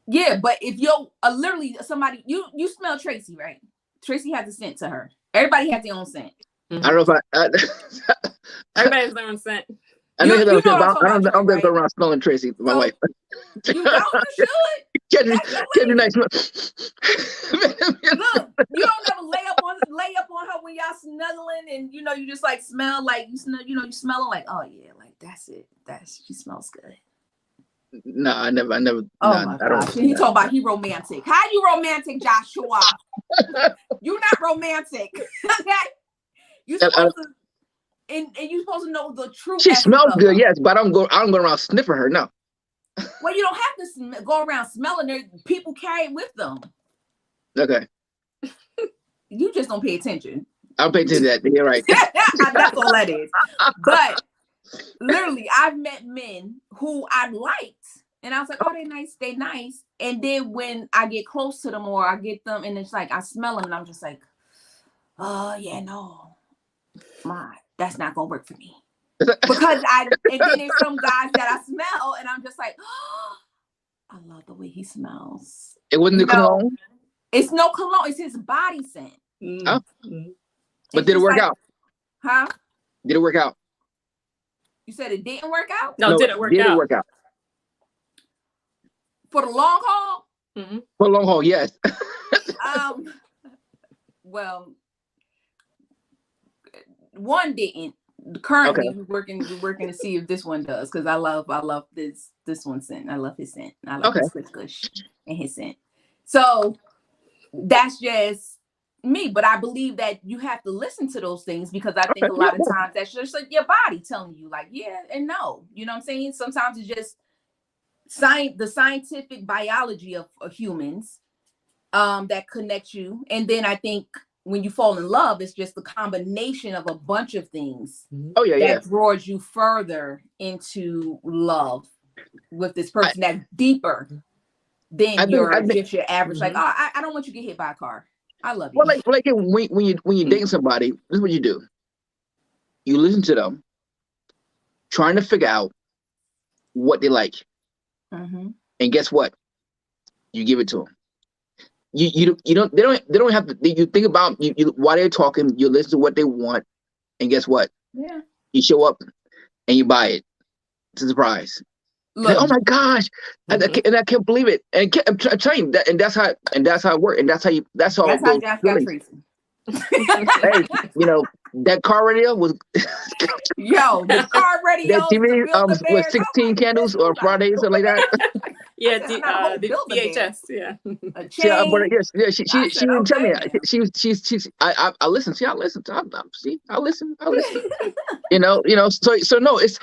Yeah, but if you're literally somebody you smell Tracey, right? Tracey has a scent to her. Everybody has their own scent. I don't know if everybody has their own scent. I don't think I go around smelling Tracey, my wife. You don't. You should. Can't do nice. Look, you don't ever lay up on her when y'all snuggling, and you just like smell like you smelling like, oh yeah, like that's it. She smells good. No, I never. Oh my gosh! He talking about he romantic. How you romantic, Joshua? You not romantic. Okay, you supposed to. And you're supposed to know the truth. She smells good, yes, but I don't go around sniffing her, no. Well, you don't have to go around smelling her. People carry it with them. Okay. You just don't pay attention. I don't pay attention to that. You're right. That's all that is. But literally, I've met men who I liked, and I was like, oh, they nice. And then when I get close to them or I get them, and it's like I smell them, and I'm just like, oh yeah, no, that's not gonna work for me. Because and then there's some guys that I smell and I'm just like, oh, I love the way he smells. It wasn't the cologne? It's no cologne, it's his body scent. Oh. But did it work out? Huh? Did it work out? You said it didn't work out? No, did it work out? For the long haul? Mm-hmm. For the long haul, yes. Well, one didn't. Currently, we're working to see if this one does, because I love this one scent. I love his scent. I love his gush and his scent. So that's just me, but I believe that you have to listen to those things because I think a lot of times that's just like your body telling you like yeah and no. You know what I'm saying? Sometimes it's just the scientific biology of humans that connect you, and then I think when you fall in love, it's just the combination of a bunch of things that draws you further into love with this person that's deeper than just your average. Like, oh, I don't want you to get hit by a car. I love you. Well, like when you're dating somebody, this is what you do. You listen to them. trying to figure out what they like. And guess what? You give it to them. You don't they don't have to. You think about you while they're talking. You listen to what they want, and guess what? Yeah. You show up and you buy it. It's a surprise. Like, oh my gosh, and I can't believe it. And I'm telling you that, and that's how it works. And that's how it goes. Josh got Tracey. Hey, that car radio was yo, the car radio. That TV was 16 candles or Friday, something like that. Yeah, the VHS. Yeah. She didn't tell me. I listen. See, I listen. I listen. So no, it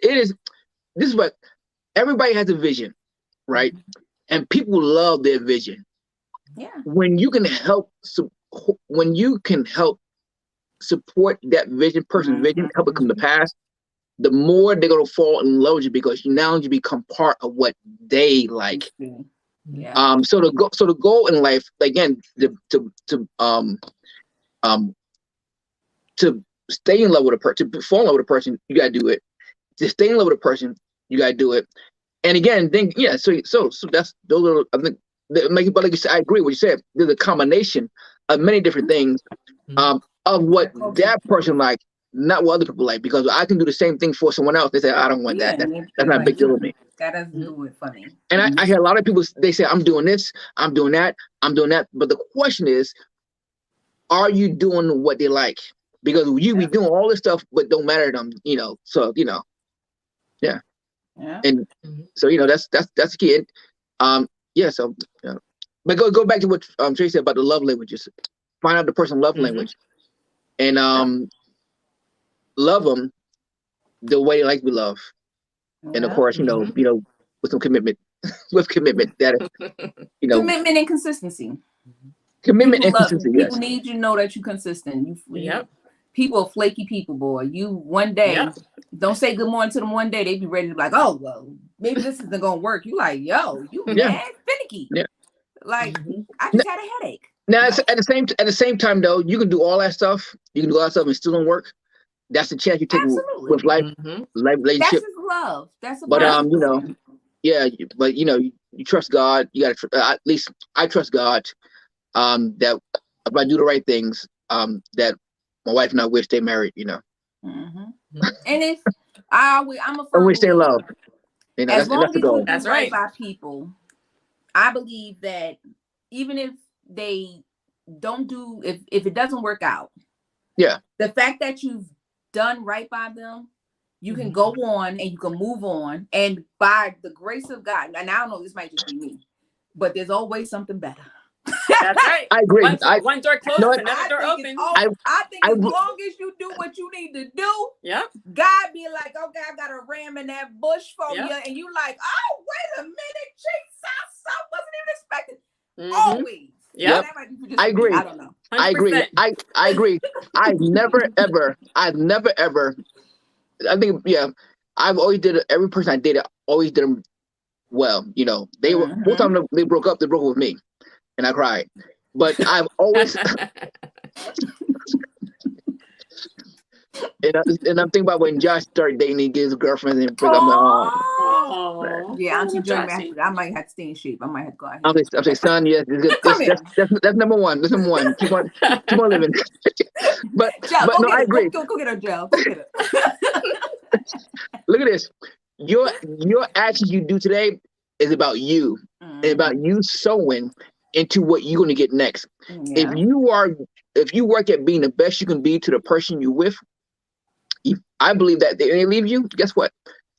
is. This is what everybody has a vision, right? And people love their vision. Yeah. When you can help support that vision, person's vision, help it come to pass, the more they're gonna fall in love with you because you become part of what they like. Yeah. So the goal in life, again, to stay in love with a person, to fall in love with a person, you gotta do it. To stay in love with a person, you gotta do it. And again, so that's those are, I think, but like you said, I agree with what you said. There's a combination of many different things of what that person like, not what other people like. Because I can do the same thing for someone else. They say, I don't want that. That's not a big deal with me. That doesn't do it for me. And I hear a lot of people, they say, I'm doing this, I'm doing that, I'm doing that. But the question is, are you doing what they like? Because you be doing all this stuff, but don't matter to them, So, yeah. And so, that's the key. So, but go back to what Tracey said about the love languages. Find out the person's love language, and love them the way they like to be loved. And of course, with some commitment, that commitment and consistency. Commitment and consistency. People need you to know that you're consistent. People are flaky people, boy. You one day don't say good morning to them. One day they be ready to be like, oh well, maybe this isn't gonna work. You like, yo, you mad, finicky. Yeah. Like I just had a headache. Now at the same time though, you can do all that stuff. You can do all that stuff and still don't work. That's the chance you take with life, life relationship. That's just love. That's a but but you trust God. You gotta at least I trust God. That if I do the right things, that my wife and I will stay married. And if I'm a firm and we stay in love. As long as you do right by people, I believe that even if they don't do, if it doesn't work out, the fact that you've done right by them, you can go on and you can move on, and by the grace of God, and I don't know, this might just be me, but there's always something better. That's right. I agree. One door closed, another door open. I think as long as you do what you need to do, God be like, okay, I got a ram in that bush for you, and you like, oh, wait a minute, Jesus, I wasn't even expecting. Always. I agree. I don't know. 100%. I agree. I agree. I've never ever. I think I've always did it. Every person I dated always did them well. They were both times they broke up with me. And I cried, but I've always, and I'm thinking about when Josh started dating and gets his girlfriend and break up. I'm too young. I might have to stay in shape. I might have to go out. I'm saying, son, yes, that's number one. That's number one. Keep on living. but no, I agree. Go get her, Joe. Go get her. Look at this. Your actions you do today is about you. It's about you sowing into what you're going to get next. If you work at being the best you can be to the person you're with, I believe that they leave you, guess what?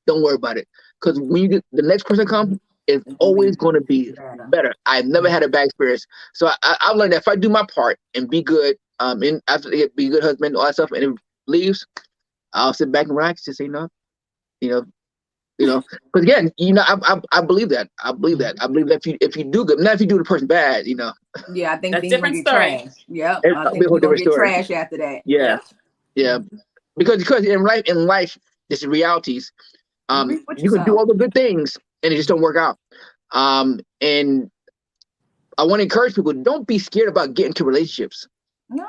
Don't worry about it. Because when the next person comes, it's always going to be better. I've never had a bad experience. So I've learned that if I do my part and be good, and after be a good husband, all that stuff, and it leaves, I'll sit back and relax, just say no. Because again, I believe that. I believe that if you do good, not if you do the person bad, Yeah, I think that's different story. Trash. Yeah, I think we're gonna get trash after that. Yeah. Because in life, there's realities. You can do all the good things and it just don't work out. And I want to encourage people: don't be scared about getting into relationships. No.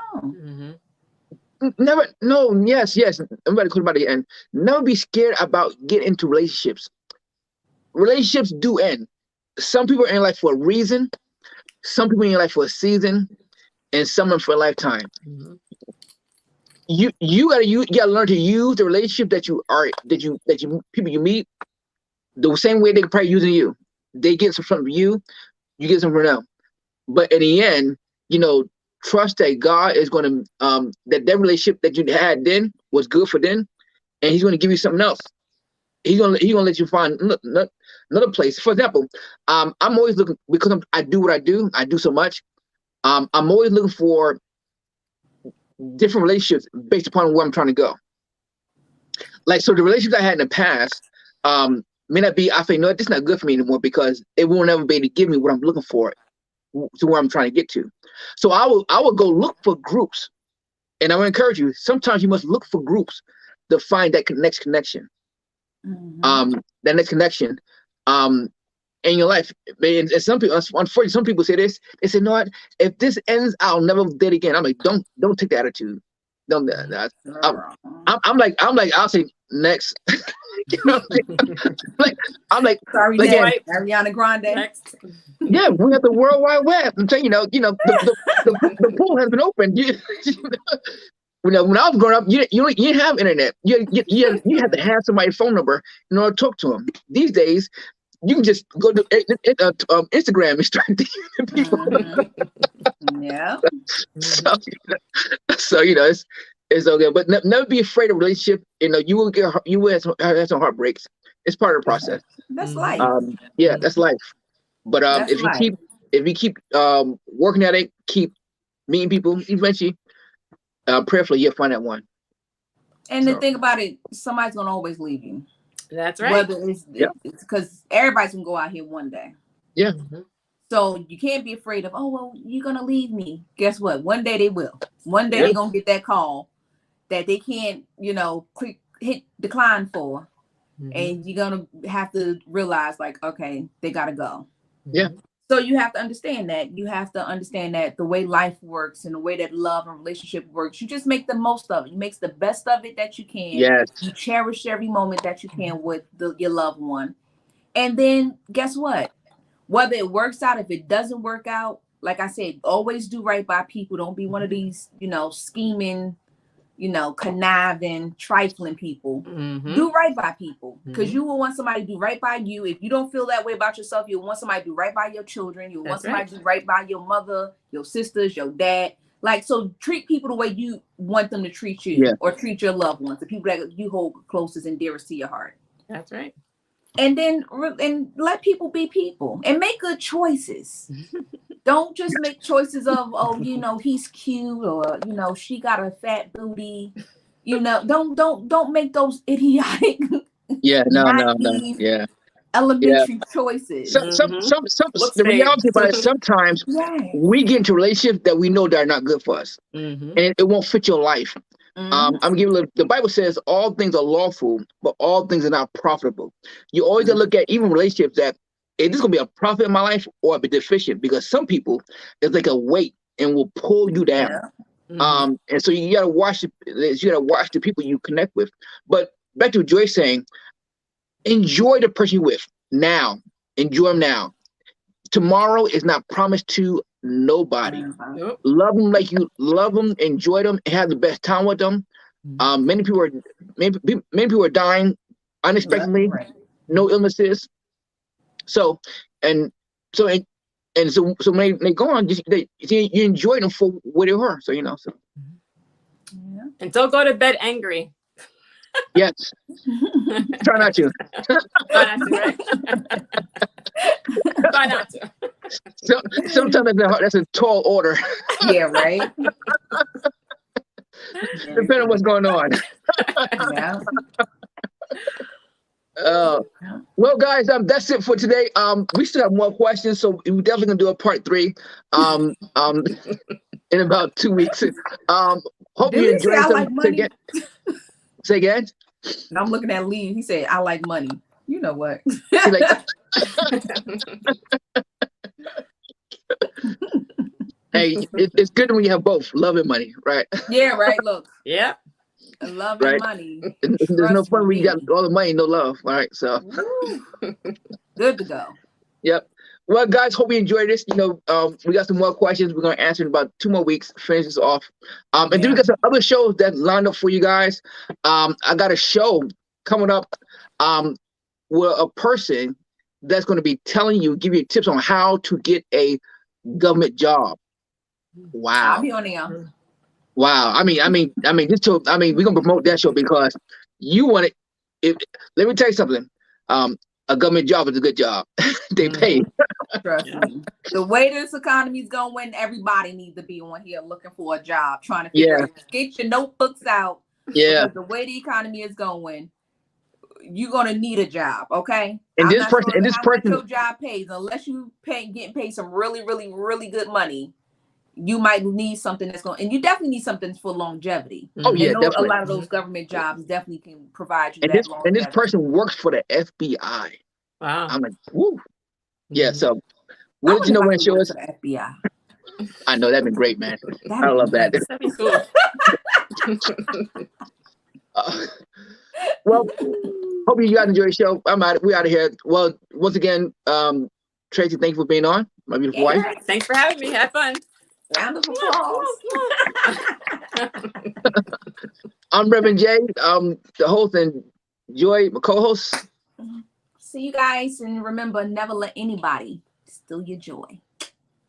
Never, no, yes, yes. I'm about to close by the end. Never be scared about getting into relationships. Relationships do end. Some people are in life for a reason. Some people in your life for a season, and some are for a lifetime. Mm-hmm. You gotta learn to use the relationship that you people you meet the same way they can probably using you. They get some from you, you get some from them. But in the end, trust that God is going to that relationship that you had then was good for then, and He's going to give you something else. He's gonna let you find another place. For example, I'm always looking because I do what I do. I do so much. I'm always looking for different relationships based upon where I'm trying to go. Like, so the relationships I had in the past may not be. I say, no, this is not good for me anymore because it won't ever be able to give me what I'm looking for to where I'm trying to get to. So I will go look for groups, and I will encourage you. Sometimes you must look for groups to find that next connection. That next connection in your life. And some people, unfortunately, some people say this. They say, "No, if this ends, I'll never date again." I'm like, don't take the attitude. Don't. I'm like, I'll say next. I'm like, sorry, like, next. Ariana Grande. Next. Yeah, we have the World Wide Web. I'm telling the pool has been opened. When I was growing up, you didn't have internet. You had to have somebody's phone number in order to talk to them. These days, you can just go to Instagram and start dating people. Yeah. So it's okay, but never be afraid of relationship. You will have some heartbreaks. It's part of the process. That's life. That's life. But if you keep working at it, keep meeting people, eventually, prayerfully, you'll find that one. And the thing about it, somebody's gonna always leave you. That's right. Whether it's because everybody's gonna go out here one day. Yeah. So you can't be afraid of, oh, well, you're gonna leave me. Guess what? One day they will. One day they're gonna get that call that they can't, hit decline for. And you're gonna have to realize, like, okay, they gotta go. Yeah. So you have to understand that. You have to understand that the way life works and the way that love and relationship works, you just make the most of it. You make the best of it that you can. Yes. You cherish every moment that you can with your loved one. And then guess what? Whether it works out, if it doesn't work out, like I said, always do right by people. Don't be one of these, scheming, conniving, trifling people. Do right by people, because you will want somebody to do right by you. If you don't feel that way about yourself, you'll want somebody to do right by your children. You'll want somebody to do right by your mother, your sisters, your dad. Like, so treat people the way you want them to treat you, or treat your loved ones, the people that you hold closest and dearest to your heart. That's right. And then let people be people and make good choices. Don't just make choices of, he's cute, or she got a fat booty. Don't make those idiotic elementary choices. The reality about it, sometimes we get into relationships that we know that are not good for us, and it won't fit your life. I'm gonna give you the Bible says all things are lawful, but all things are not profitable. You always gotta look at even relationships that, is this gonna be a profit in my life or be deficient? Because some people, it's like a weight and will pull you down. And so you gotta watch the people you connect with. But back to what Joy's saying, enjoy the person you're with now. Enjoy them now. Tomorrow is not promised to nobody. Love them like you love them, enjoy them, and have the best time with them. Many people are dying unexpectedly, no illnesses. So when they go on, you enjoy them for what they were. So And don't go to bed angry. Yes. Try not to. Try not to, right? Try not to. Sometimes that's a tall order. Yeah, right. Depending on what's going on. Yeah. Well, guys, that's it for today. We still have more questions, so we're definitely gonna do a part 3 in about 2 weeks. Hope you enjoy it. Like money? Say again. And I'm looking at Lee. He said, "I like money." You know what? Hey, it's good when you have both love and money, right? Yeah, right. Look, Yeah. love Right. and money. There's no Trust fun when you me. got all the money, no love. All right, so Woo. Good to go. yep. Well, guys, hope you enjoyed this. We got some more questions. We're gonna answer in about 2 more weeks. Finish this off. And then we Yeah. got some other shows that lined up for you guys. I got a show coming up. Where a person that's going to be telling you, give you tips on how to get a government job. I'll Wow. be on there. Wow. This show, we're gonna promote that show because you want it. Let me tell you something. A government job is a good job. They pay. Trust me. The way this economy is going, everybody needs to be on here looking for a job, trying to figure out, get your notebooks out. Yeah. Because the way the economy is going, you're gonna need a job, okay? And I'm this not person, sure and this how much person, your job pays, unless you getting paid some really, really, really good money. You might need something that's going, and you definitely need something for longevity. oh yeah, And a definitely. lot of those government jobs definitely can provide you And that this longevity. person works for the FBI. Wow. I'm like, woo. Yeah. So I we'll let you know when it shows. for the FBI. I know that'd been great, man. I That'd love be that. nice. That'd be cool. Well, hope you guys enjoy the show. We out of here. Well, once again, Tracey, thank you for being on, my beautiful wife. Thanks for having me. Have fun. Round of applause. I'm Rev J, the host, and Joy, my co-host. See you guys, and remember, never let anybody steal your joy.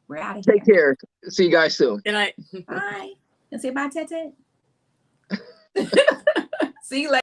We're out of here. Take care. See you guys soon. Good night. Bye. And say bye, Ted. See you later.